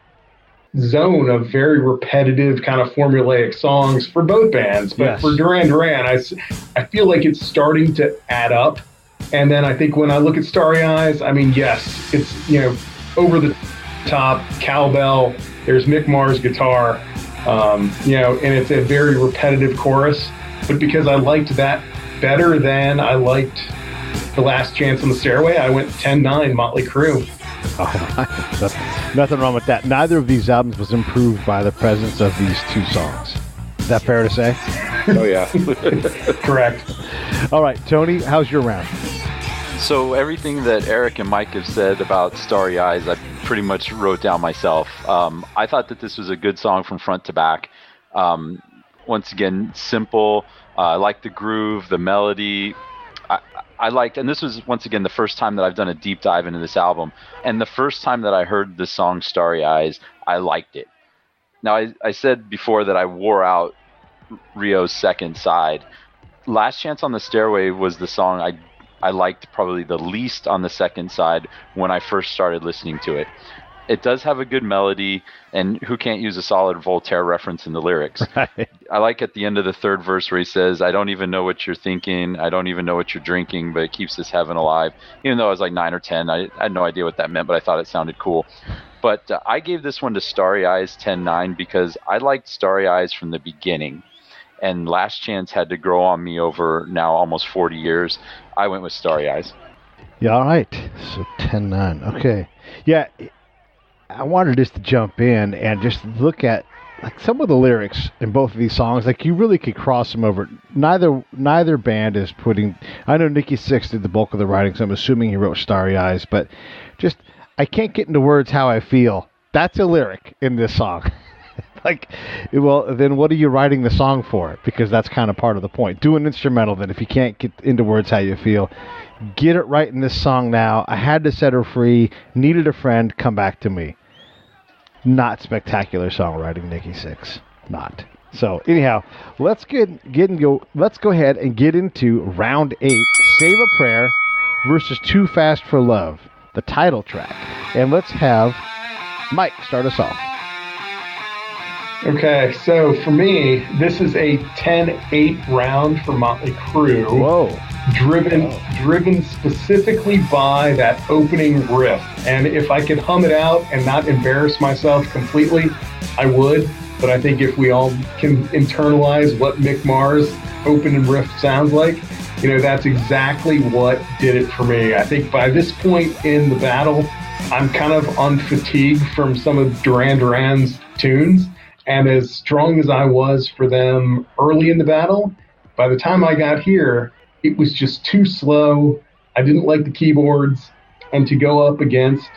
zone of very repetitive kind of formulaic songs for both bands. But for Duran Duran, I feel like it's starting to add up. And then I think when I look at Starry Eyes, I mean, yes, it's, over the top, cowbell, there's Mick Mars' guitar, and it's a very repetitive chorus. But because I liked that better than I liked The Last Chance on the Stairway, I went 10-9 Motley Crue. Oh, nothing wrong with that. Neither of these albums was improved by the presence of these two songs. Is that fair to say? Oh, yeah. Correct. All right, Tony, how's your round? So everything that Eric and Mike have said about Starry Eyes, I pretty much wrote down myself. I thought that this was a good song from front to back. Once again, simple. I liked the groove, the melody. I liked, and this was, once again, the first time that I've done a deep dive into this album. And the first time that I heard the song Starry Eyes, I liked it. Now, I said before that I wore out Rio's second side. Last Chance on the Stairway was the song I liked probably the least on the second side when I first started listening to it. It does have a good melody, and who can't use a solid Voltaire reference in the lyrics? Right. I like at the end of the third verse where he says, I don't even know what you're thinking, I don't even know what you're drinking, but it keeps this heaven alive. Even though I was like 9 or 10, I had no idea what that meant, but I thought it sounded cool. But I gave this one to Starry Eyes 10-9 because I liked Starry Eyes from the beginning. And Last Chance had to grow on me over now almost 40 years. I went with Starry Eyes. Yeah, all right. So 10-9. Okay. Yeah, I wanted just to jump in and just look at like some of the lyrics in both of these songs. Like you really could cross them over. Neither band is putting. I know Nikki Sixx did the bulk of the writing, so I'm assuming he wrote Starry Eyes. But just I can't get into words how I feel. That's a lyric in this song. Like, well, then what are you writing the song for? Because that's kind of part of the point. Do an instrumental then if you can't get into words how you feel. Get it right in this song now. I had to set her free. Needed a friend. Come back to me. Not spectacular songwriting, Nikki Sixx. Not. So anyhow, let's go ahead and get into round 8. Save a Prayer versus Too Fast for Love, the title track. And let's have Mike start us off. Okay, so for me, this is a 10-8 round for Motley Crue. Whoa. Driven specifically by that opening riff. And if I could hum it out and not embarrass myself completely, I would. But I think if we all can internalize what Mick Mars' opening riff sounds like, that's exactly what did it for me. I think by this point in the battle, I'm kind of on fatigue from some of Duran Duran's tunes. And as strong as I was for them early in the battle, by the time I got here, it was just too slow. I didn't like the keyboards. And to go up against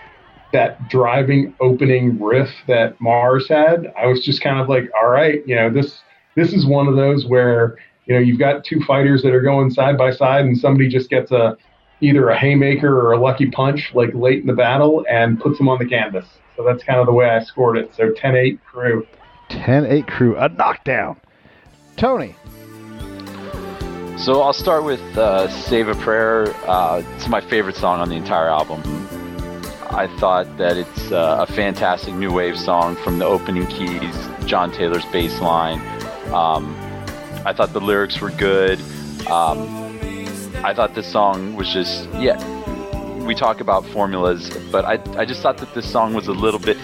that driving opening riff that Mars had, I was just kind of like, all right, this is one of those where, you've got two fighters that are going side by side and somebody just gets either a haymaker or a lucky punch like late in the battle and puts them on the canvas. So that's kind of the way I scored it. So 10-8 Crue. 10-8 Crue, a knockdown. Tony. So I'll start with Save a Prayer. It's my favorite song on the entire album. I thought that it's a fantastic new wave song from the opening keys, John Taylor's bass line. I thought the lyrics were good. I thought this song was just, we talk about formulas, but I just thought that this song was a little bit,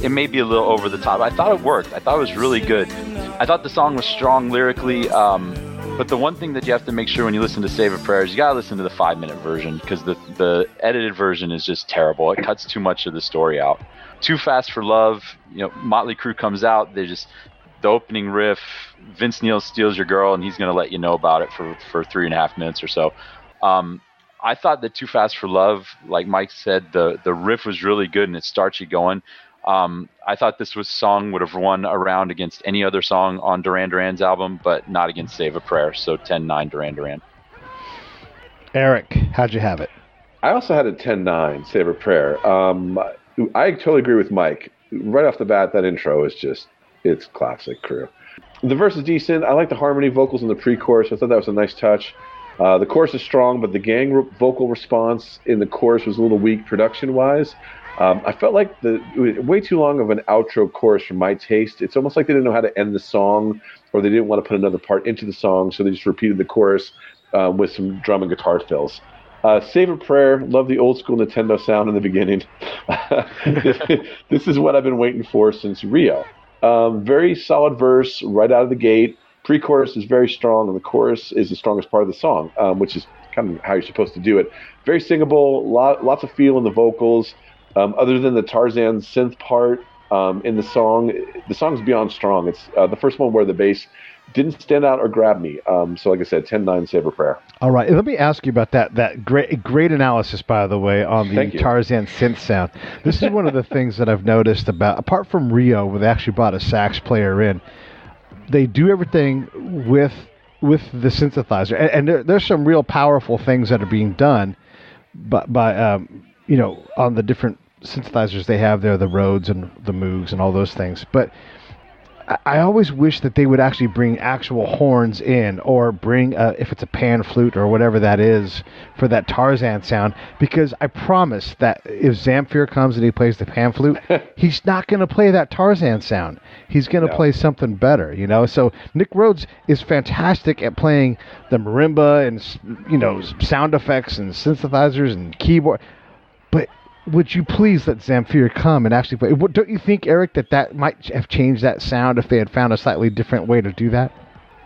it may be a little over the top. I thought it worked. I thought it was really good. I thought the song was strong lyrically, but the one thing that you have to make sure when you listen to Save a Prayer is you got to listen to the 5-minute version because the edited version is just terrible. It cuts too much of the story out. Too Fast for Love, Motley Crue comes out, the opening riff, Vince Neil steals your girl and he's going to let you know about it for 3.5 minutes or so. I thought that Too Fast for Love, like Mike said, the riff was really good and it starts you going. I thought this song would have won a round against any other song on Duran Duran's album, but not against Save a Prayer. So 10-9 Duran Duran. Eric, how'd you have it? I also had a 10-9 Save a Prayer. I totally agree with Mike. Right off the bat, that intro is it's classic Crue. The verse is decent. I like the harmony vocals in the pre-chorus. I thought that was a nice touch. The chorus is strong, but the gang vocal response in the chorus was a little weak production-wise. I felt like way too long of an outro chorus for my taste. It's almost like they didn't know how to end the song, or they didn't want to put another part into the song, so they just repeated the chorus with some drum and guitar fills. Save a Prayer, love the old school Nintendo sound in the beginning. This is what I've been waiting for since Rio. Very solid verse right out of the gate. Pre-chorus is very strong, and the chorus is the strongest part of the song, which is kind of how you're supposed to do it. Very singable, lots of feel in the vocals. Other than the Tarzan synth part in the song's beyond strong. It's the first one where the bass didn't stand out or grab me. So like I said, 10-9 Save a Prayer. All right, let me ask you about that great analysis, by the way, on the Tarzan synth sound. This is one of the things that I've noticed about, apart from Rio, where they actually brought a sax player in, they do everything with the synthesizer, and there's some real powerful things that are being done by on the different synthesizers they have there, the Rhodes and the Moogs and all those things. But I always wish that they would actually bring actual horns in, or bring if it's a pan flute or whatever that is for that Tarzan sound, because I promise that if Zamfir comes and he plays the pan flute, he's not going to play that Tarzan sound. He's going to play something better, So Nick Rhodes is fantastic at playing the marimba and sound effects and synthesizers and keyboard, but would you please let Zamfir come and actually play? Don't you think, Eric, that might have changed that sound if they had found a slightly different way to do that?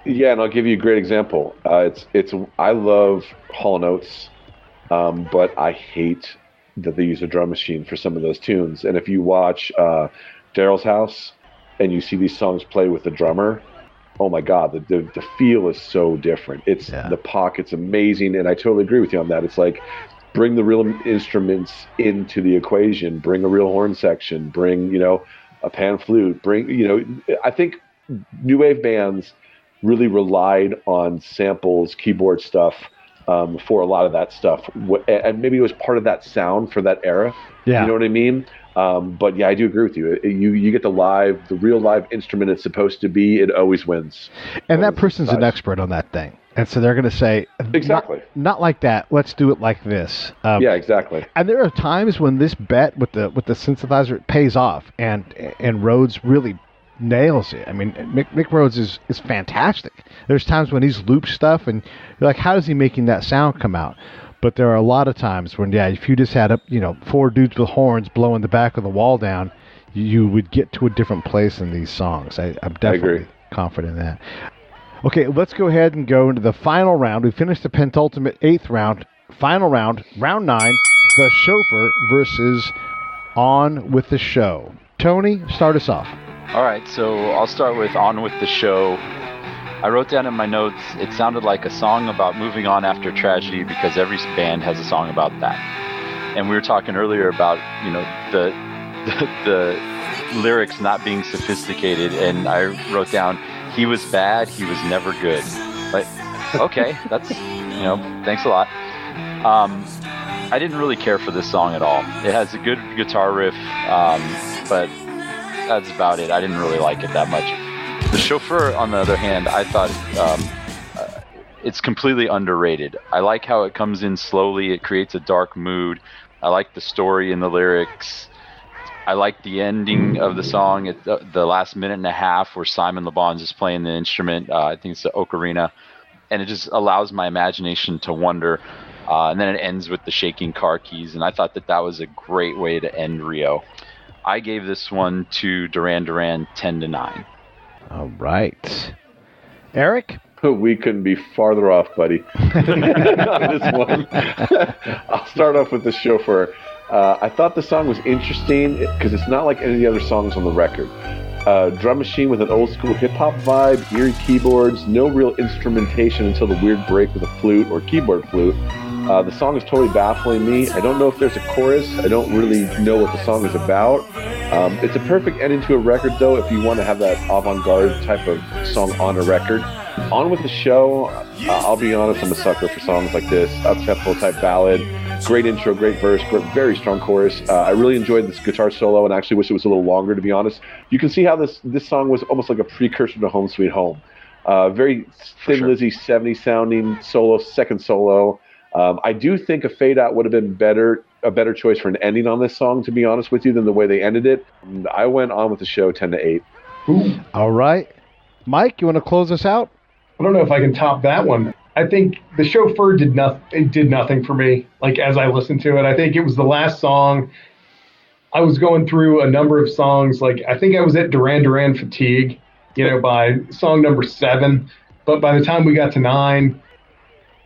Yeah, and I'll give you a great example. I love Hall & Oates, but I hate that they use a drum machine for some of those tunes. And if you watch Daryl's House and you see these songs play with the drummer, oh my God, the feel is so different. The pocket's amazing, and I totally agree with you on that. It's like, bring the real instruments into the equation, bring a real horn section, bring, a pan flute, I think new wave bands really relied on samples, keyboard stuff, for a lot of that stuff. And maybe it was part of that sound for that era. Yeah. You know what I mean? But yeah, I do agree with you. You get the real live instrument it's supposed to be, it always wins. And that person's an expert on that thing. And so they're going to say, exactly, not like that. Let's do it like this. Yeah, exactly. And there are times when this bet with the synthesizer pays off, and Rhodes really nails it. I mean, Mick Rhodes is fantastic. There's times when he's looped stuff, and you're like, how is he making that sound come out? But there are a lot of times when, if you just had four dudes with horns blowing the back of the wall down, you would get to a different place in these songs. I'm definitely confident in that. Okay, let's go ahead and go into the final round. We finished the penultimate 8th round. Final round, round 9, The Chauffeur versus On With the Show. Tony, start us off. All right, so I'll start with On With the Show. I wrote down in my notes, it sounded like a song about moving on after tragedy, because every band has a song about that. And we were talking earlier about, the lyrics not being sophisticated, and I wrote down, he was bad, he was never good. But okay, that's, thanks a lot. I didn't really care for this song at all. It has a good guitar riff, but that's about it. I didn't really like it that much. The Chauffeur, on the other hand, I thought it's completely underrated. I like how it comes in slowly. It creates a dark mood. I like the story in the lyrics. I like the ending of the song, the last minute and a half where Simon Le Bon's is playing the instrument. I think it's the ocarina. And it just allows my imagination to wander. And then it ends with the shaking car keys. And I thought that was a great way to end Rio. I gave this one to Duran Duran 10-9. All right. Eric? We couldn't be farther off, buddy. On this one. I'll start off with The Chauffeur. I thought the song was interesting because it's not like any of the other songs on the record. Drum machine with an old school hip hop vibe, eerie keyboards, no real instrumentation until the weird break with a flute or keyboard flute. The song is totally baffling me. I don't know if there's a chorus. I don't really know what the song is about. It's a perfect ending to a record, though, if you want to have that avant-garde type of song on a record. On With the Show, I'll be honest, I'm a sucker for songs like this, up-tempo type ballad. Great intro, great verse, very strong chorus. I really enjoyed this guitar solo, and I actually wish it was a little longer, to be honest. You can see how this song was almost like a precursor to Home Sweet Home. Very Thin Lizzy 70s sounding second solo. I do think a fade out would have been a better choice for an ending on this song, to be honest with you, than the way they ended it. I went on with the show 10-8. Ooh. All right. Mike, you want to close us out? I don't know if I can top that one. I think the chauffeur did nothing for me, like, as I listened to it. I think it was the last song. I was going through a number of songs. Like, I think I was at Duran Duran Fatigue, by song number 7. But by the time we got to 9,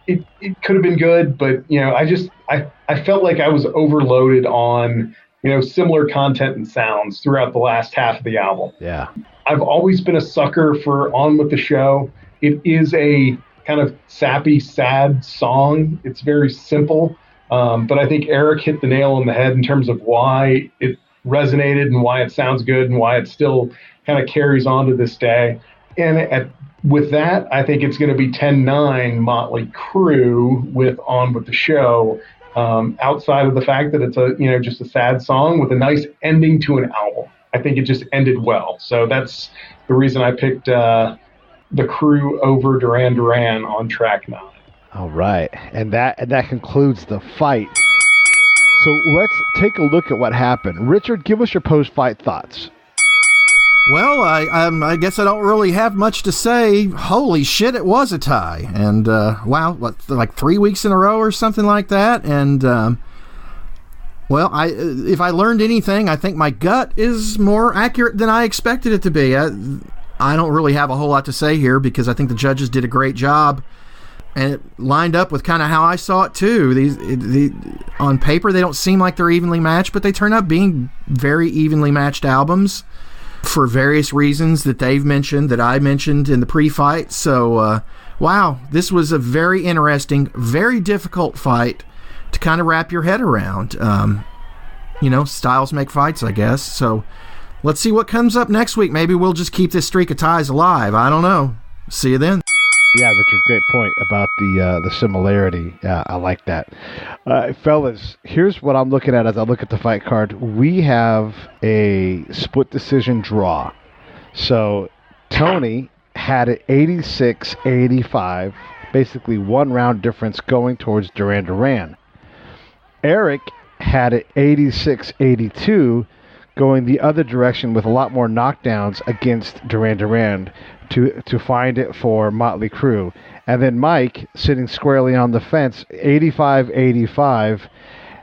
it could have been good. But, I felt like I was overloaded on, similar content and sounds throughout the last half of the album. Yeah. I've always been a sucker for On With The Show. It is a kind of sappy, sad song. It's very simple. But I think Eric hit the nail on the head in terms of why it resonated and why it sounds good and why it still kind of carries on to this day. And with that, I think it's going to be 10-9 Motley Crue with On With The Show, outside of the fact that it's just a sad song with a nice ending to an album. I think it just ended well. So that's the reason I picked the Crue over Duran Duran on track 9. All right, and that concludes the fight. So let's take a look at what happened. Richard, give us your post-fight thoughts. Well, I guess I don't really have much to say. Holy shit, it was a tie. And, wow, like 3 weeks in a row or something like that. And, well, if I learned anything, I think my gut is more accurate than I expected it to be. I don't really have a whole lot to say here because I think the judges did a great job. And it lined up with kind of how I saw it, too. On paper, they don't seem like they're evenly matched, but they turn out being very evenly matched albums for various reasons that they've mentioned, that I mentioned in the pre-fight. So, wow, this was a very interesting, very difficult fight to kind of wrap your head around. Styles make fights, I guess. So let's see what comes up next week. Maybe we'll just keep this streak of ties alive. I don't know. See you then. Yeah, Richard, great point about the similarity. I like that. Fellas, here's what I'm looking at as I look at the fight card. We have a split decision draw. So Tony had it 86-85, basically 1 round difference going towards Duran Duran. Eric had it 86-82, going the other direction with a lot more knockdowns against Duran Duran to find it for Motley Crue. And then Mike sitting squarely on the fence, 85-85.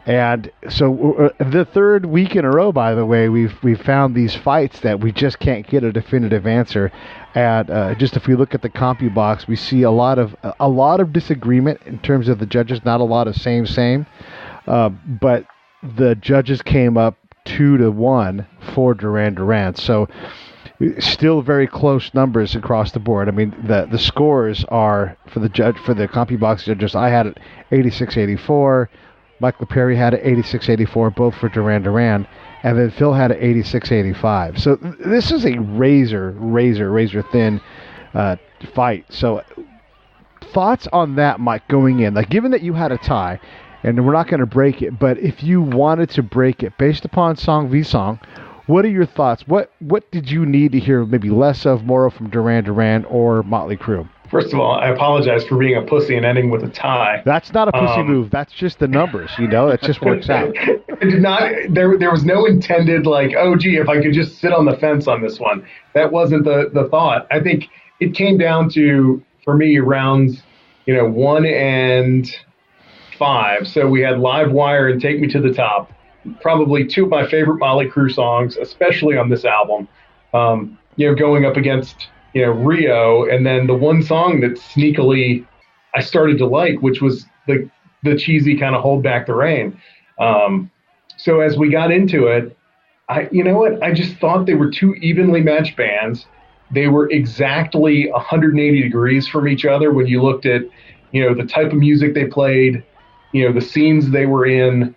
And so the third week in a row, by the way, we've found these fights that we just can't get a definitive answer. And just if we look at the CompuBox, we see a lot of disagreement in terms of the judges, not a lot of same. But the judges came up 2-1 for Duran Duran. So still very close numbers across the board. I mean, the scores are for the CompuBox judges. I had it 86-84. Michael Perry had it 86-84, both for Duran Duran, and then Phil had it 86-85. So this is a razor thin fight. So thoughts on that, Mike, going in? Like, given that you had a tie, and we're not going to break it, but if you wanted to break it based upon song v song, what are your thoughts? What did you need to hear maybe less of, more of from Duran Duran or Motley Crue? First of all, I apologize for being a pussy and ending with a tie. That's not a pussy move. That's just the numbers, It just works out. I did not. There was no intended if I could just sit on the fence on this one. That wasn't the thought. I think it came down to, for me, rounds 1 and 5. So we had Livewire and Take Me to the Top. Probably 2 of my favorite Motley Crue songs, especially on this album. Going up against Rio, and then the one song that sneakily I started to like, which was the cheesy kind of Hold Back the Rain. So as we got into it, I just thought they were 2 evenly matched bands. They were exactly 180 degrees from each other when you looked at the type of music they played, the scenes they were in.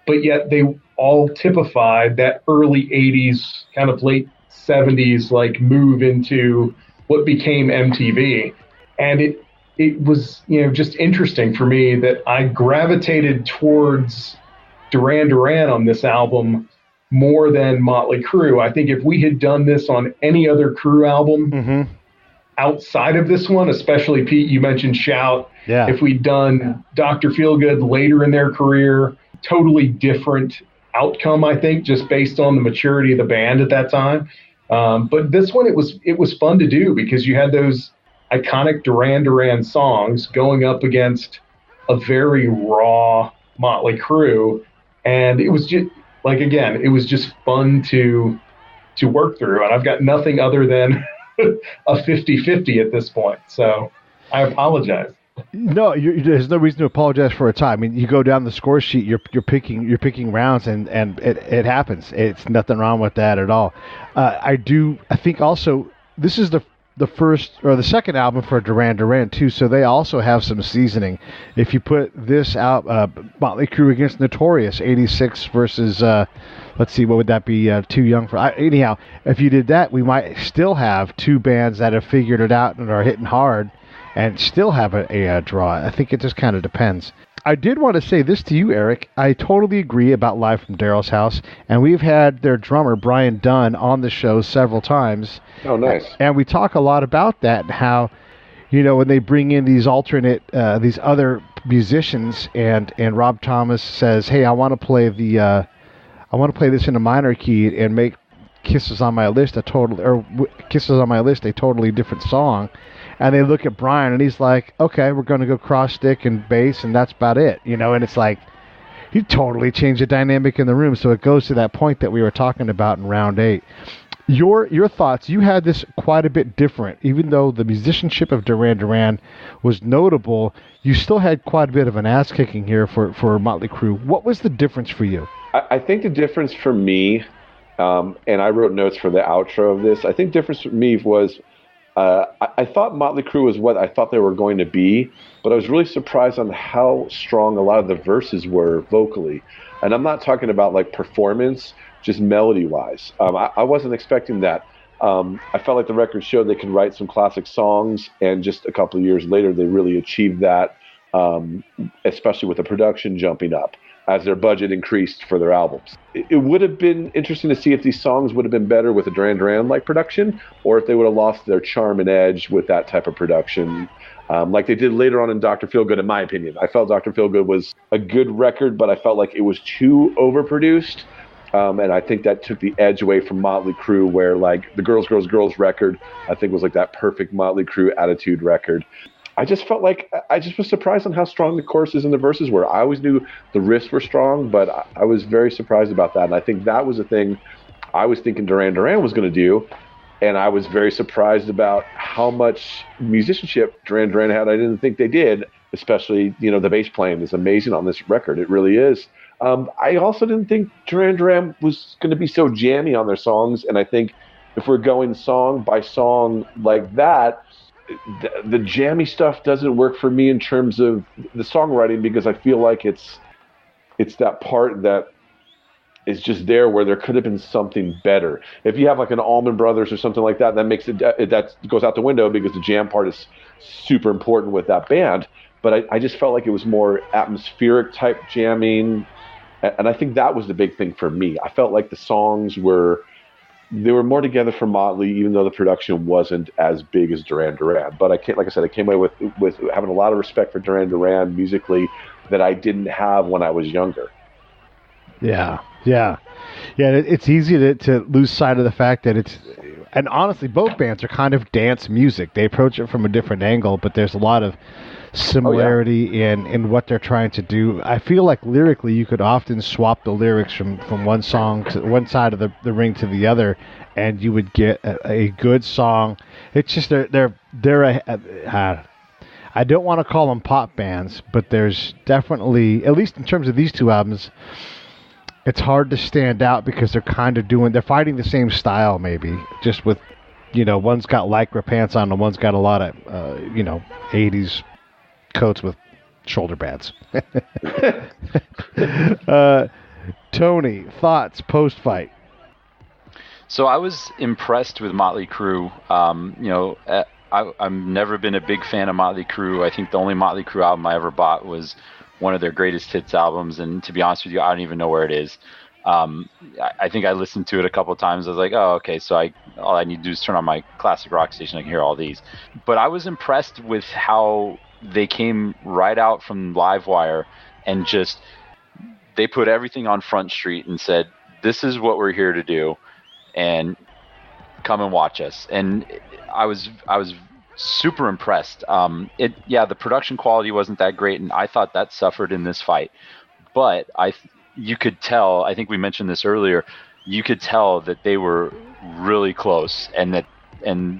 But yet they all typified that early 80s, kind of late 70s, move into what became MTV. And it was, just interesting for me that I gravitated towards Duran Duran on this album more than Motley Crue. I think if we had done this on any other Crue album, outside of this one, especially Pete, you mentioned Shout. Yeah. If we'd done Dr. Feelgood later in their career, totally different outcome, I think, just based on the maturity of the band at that time. But this one, it was fun to do because you had those iconic Duran Duran songs going up against a very raw Motley Crue, and it was just like, again, it was just fun to work through. And I've got nothing other than a 50-50 at this point, so I apologize. No, there's no reason to apologize for a tie. I mean, you go down the score sheet, you're picking rounds, and it happens. It's nothing wrong with that at all. I think also this is the first or the second album for Duran Duran too, so they also have some seasoning. If you put this out, Motley Crue against Notorious, 86 versus let's see, what would that be? Too Young for anyhow. If you did that, we might still have two bands that have figured it out and are hitting hard, and still have a draw. I think it just kind of depends. I did want to say this to you, Eric. I totally agree about Live from Daryl's House, and we've had their drummer, Brian Dunn, on the show several times. Oh, nice. And we talk a lot about that, and how, when they bring in these alternate, these other musicians, and Rob Thomas says, hey, I want to play this in a minor key and make Kisses on My List a totally different song. And they look at Brian, and he's like, okay, we're going to go cross stick and bass, and that's about it. And it's like, he totally changed the dynamic in the room. So it goes to that point that we were talking about in round 8. Your thoughts, you had this quite a bit different. Even though the musicianship of Duran Duran was notable, you still had quite a bit of an ass-kicking here for Motley Crue. What was the difference for you? I think the difference for me, and I wrote notes for the outro of this, I think the difference for me was, I thought Motley Crue was what I thought they were going to be, but I was really surprised on how strong a lot of the verses were vocally. And I'm not talking about like performance, just melody-wise. I wasn't expecting that. I felt like the record showed they could write some classic songs, and just a couple of years later, they really achieved that, especially with the production jumping up as their budget increased for their albums. It would have been interesting to see if these songs would have been better with a Duran Duran-like production, or if they would have lost their charm and edge with that type of production, like they did later on in Dr. Feelgood, in my opinion. I felt Dr. Feelgood was a good record, but I felt like it was too overproduced, and I think that took the edge away from Motley Crue, where like the Girls, Girls, Girls record, I think was like that perfect Motley Crue attitude record. I just felt like I just was surprised on how strong the choruses and the verses were. I always knew the riffs were strong, but I was very surprised about that. And I think that was the thing I was thinking Duran Duran was going to do. And I was very surprised about how much musicianship Duran Duran had. I didn't think they did, especially, the bass playing is amazing on this record. It really is. I also didn't think Duran Duran was going to be so jammy on their songs. And I think if we're going song by song like that, the jammy stuff doesn't work for me in terms of the songwriting, because I feel like it's that part that is just there where there could have been something better. If you have like an Allman Brothers or something like that, that makes it that goes out the window, because the jam part is super important with that band. But I just felt like it was more atmospheric type jamming, and I think that was the big thing for me. I felt like the songs were more together for Motley, even though the production wasn't as big as Duran Duran. But I came away with having a lot of respect for Duran Duran musically that I didn't have when I was younger. Yeah. It's easy to lose sight of the fact that and honestly, both bands are kind of dance music. They approach it from a different angle, but there's a lot of similarity in what they're trying to do. I feel like lyrically you could often swap the lyrics from one song to one side of the ring to the other, and you would get a good song. It's just they're I don't want to call them pop bands, but there's definitely, at least in terms of these two albums, it's hard to stand out because they're fighting the same style, maybe, just with, one's got Lycra pants on and one's got a lot of 80s coats with shoulder pads. Tony, thoughts post-fight? So I was impressed with Motley Crue. I've never been a big fan of Motley Crue. I think the only Motley Crue album I ever bought was one of their greatest hits albums, and to be honest with you, I don't even know where it is. I think I listened to it a couple of times. I was like, oh, okay, so all I need to do is turn on my classic rock station. I can hear all these. But I was impressed with how they came right out from Livewire and just they put everything on Front Street and said, this is what we're here to do, and come and watch us. And I was super impressed. The production quality wasn't that great, and I thought that suffered in this fight. But you could tell, I think we mentioned this earlier, you could tell that they were really close and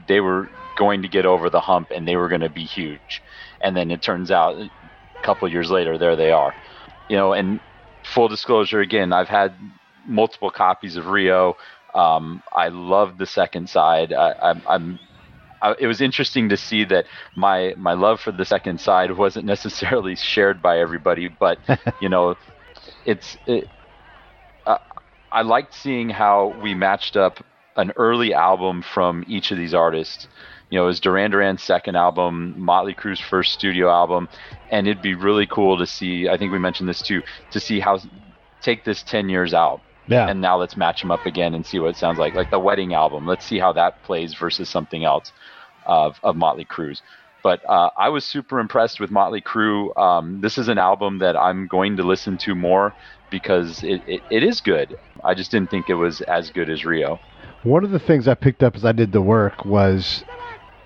they were going to get over the hump and they were going to be huge. And then it turns out a couple of years later, there they are. And full disclosure, again, I've had multiple copies of Rio. I loved the second side. It was interesting to see that my love for the second side wasn't necessarily shared by everybody, but I liked seeing how we matched up an early album from each of these artists. It was Duran Duran's second album, Motley Crue's first studio album, and it'd be really cool to see, I think we mentioned this too, to see how take this 10 years out. Yeah. And now let's match them up again and see what it sounds like the Wedding album. Let's see how that plays versus something else of Motley Crue's. But I was super impressed with Motley Crue. This is an album that I'm going to listen to more because it is good. I just didn't think it was as good as Rio. One of the things I picked up as I did the work was,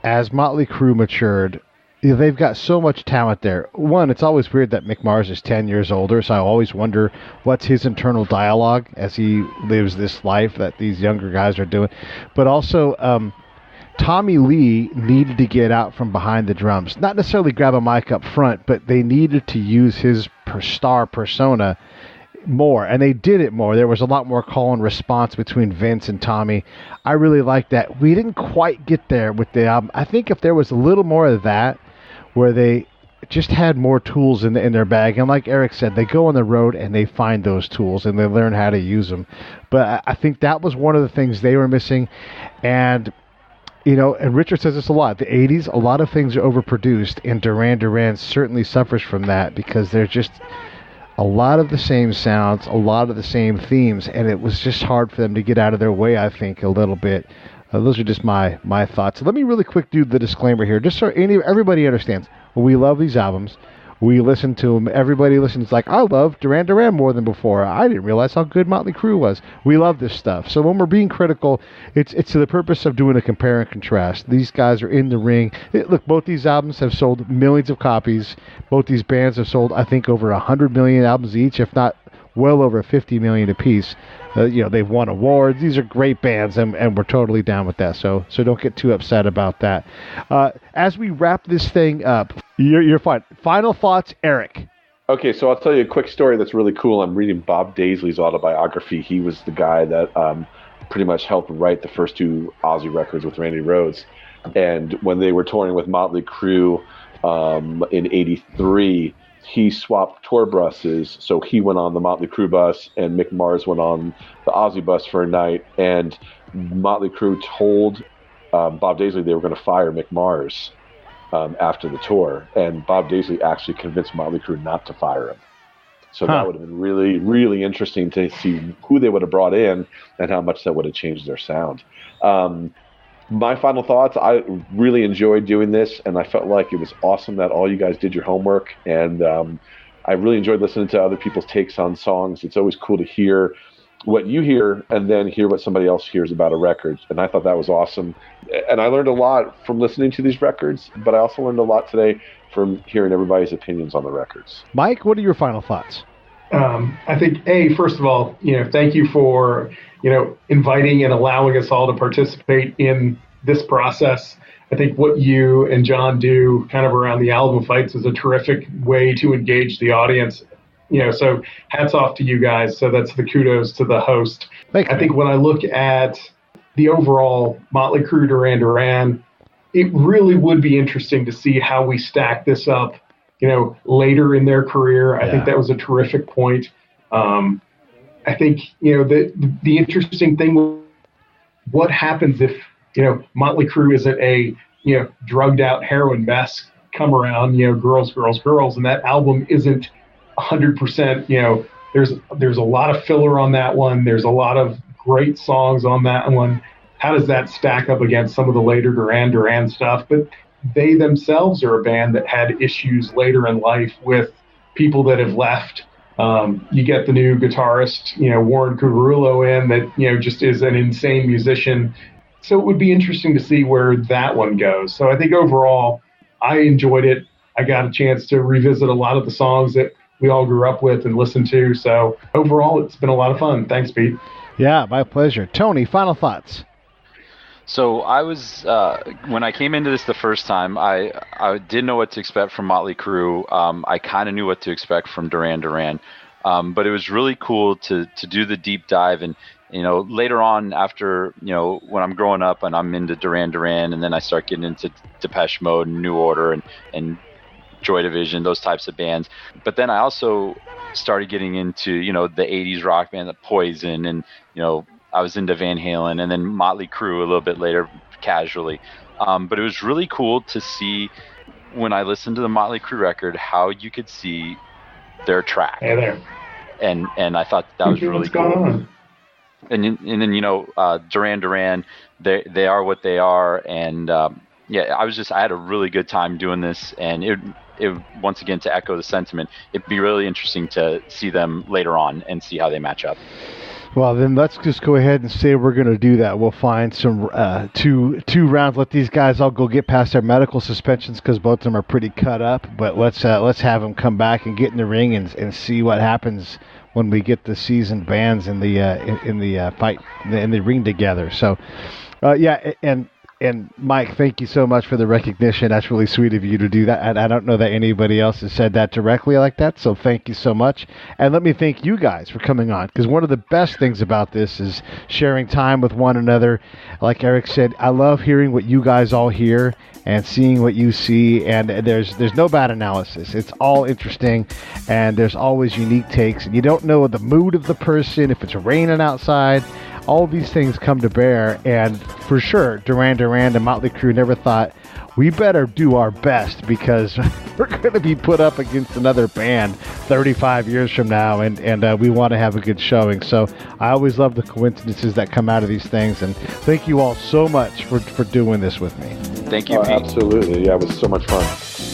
as Motley Crue matured, they've got so much talent there. One, it's always weird that Mick Mars is 10 years older, so I always wonder what's his internal dialogue as he lives this life that these younger guys are doing. But also, Tommy Lee needed to get out from behind the drums. Not necessarily grab a mic up front, but they needed to use his star persona more, and they did it more. There was a lot more call and response between Vince and Tommy. I really liked that. We didn't quite get there with the album. I think if there was a little more of that, where they just had more tools in their bag, and like Eric said, they go on the road and they find those tools and they learn how to use them. But I think that was one of the things they were missing. And and Richard says this a lot, the 80s, a lot of things are overproduced, and Duran Duran certainly suffers from that because they're just a lot of the same sounds, a lot of the same themes, and it was just hard for them to get out of their way, I think, a little bit. Those are just my thoughts. So let me really quick do the disclaimer here, just so everybody understands. We love these albums. We listen to them. Everybody listens like, I love Duran Duran more than before. I didn't realize how good Motley Crue was. We love this stuff. So when we're being critical, it's to the purpose of doing a compare and contrast. These guys are in the ring. Look, both these albums have sold millions of copies. Both these bands have sold, I think, over 100 million albums each, if not well over 50 million apiece. They've won awards. These are great bands, and we're totally down with that. So don't get too upset about that. As we wrap this thing up, you're fine. Final thoughts, Eric. Okay, so I'll tell you a quick story that's really cool. I'm reading Bob Daisley's autobiography. He was the guy that pretty much helped write the first two Ozzy records with Randy Rhoads. And when they were touring with Motley Crue in '83, he swapped tour buses, so he went on the Motley Crue bus and Mick Mars went on the Ozzy bus for a night. And Motley Crue told Bob Daisley they were going to fire Mick Mars after the tour, and Bob Daisley actually convinced Motley Crue not to fire him. So that would have been really, really interesting to see who they would have brought in and how much that would have changed their sound. My final thoughts, I really enjoyed doing this, and I felt like it was awesome that all you guys did your homework, and I really enjoyed listening to other people's takes on songs. It's always cool to hear what you hear and then hear what somebody else hears about a record, and I thought that was awesome. And I learned a lot from listening to these records, but I also learned a lot today from hearing everybody's opinions on the records. Mike, what are your final thoughts? I think, first of all, thank you for, inviting and allowing us all to participate in this process. I think what you and John do kind of around the album fights is a terrific way to engage the audience. So hats off to you guys. So that's the kudos to the host. Thanks, I think when I look at the overall Motley Crue Duran Duran, it really would be interesting to see how we stack this up, later in their career. I think that was a terrific point. I think, the interesting thing, what happens if, Motley Crue isn't a, drugged out heroin mess come around, girls, girls, girls, and that album isn't 100%, there's a lot of filler on that one. There's a lot of great songs on that one. How does that stack up against some of the later Duran Duran stuff? But they themselves are a band that had issues later in life with people that have left. You get the new guitarist, Warren Cucurulo in that, just is an insane musician. So it would be interesting to see where that one goes. So I think overall, I enjoyed it. I got a chance to revisit a lot of the songs that we all grew up with and listened to. So overall, it's been a lot of fun. Thanks, Pete. Yeah, my pleasure. Tony, final thoughts. So I was when I came into this the first time, I didn't know what to expect from Motley Crue. I kind of knew what to expect from Duran Duran, but it was really cool to do the deep dive. And later on, after when I'm growing up and I'm into Duran Duran, and then I start getting into Depeche Mode and New Order and Joy Division, those types of bands. But then I also started getting into the 80s rock band, the Poison, and I was into Van Halen, and then Motley Crue a little bit later, casually. But it was really cool to see, when I listened to the Motley Crue record, how you could see their track. Hey there. And I thought that was really cool. Going on? And then Duran Duran, they are what they are, and I had a really good time doing this, and it once again, to echo the sentiment, it'd be really interesting to see them later on and see how they match up. Well, then let's just go ahead and say we're going to do that. We'll find some two rounds. Let these guys all go get past their medical suspensions because both of them are pretty cut up. But let's have them come back and get in the ring and see what happens when we get the seasoned bands in the fight in the ring together. So, And Mike, thank you so much for the recognition. That's really sweet of you to do that. I don't know that anybody else has said that directly like that, so thank you so much. And let me thank you guys for coming on, because one of the best things about this is sharing time with one another. Like Eric said, I love hearing what you guys all hear and seeing what you see, and there's no bad analysis. It's all interesting, and there's always unique takes, and you don't know the mood of the person, if it's raining outside. All these things come to bear, and for sure, Duran Duran and Motley Crue never thought, we better do our best because we're going to be put up against another band 35 years from now, and we want to have a good showing. So I always love the coincidences that come out of these things, and thank you all so much for doing this with me. Thank you, Pete. Absolutely. Yeah, it was so much fun.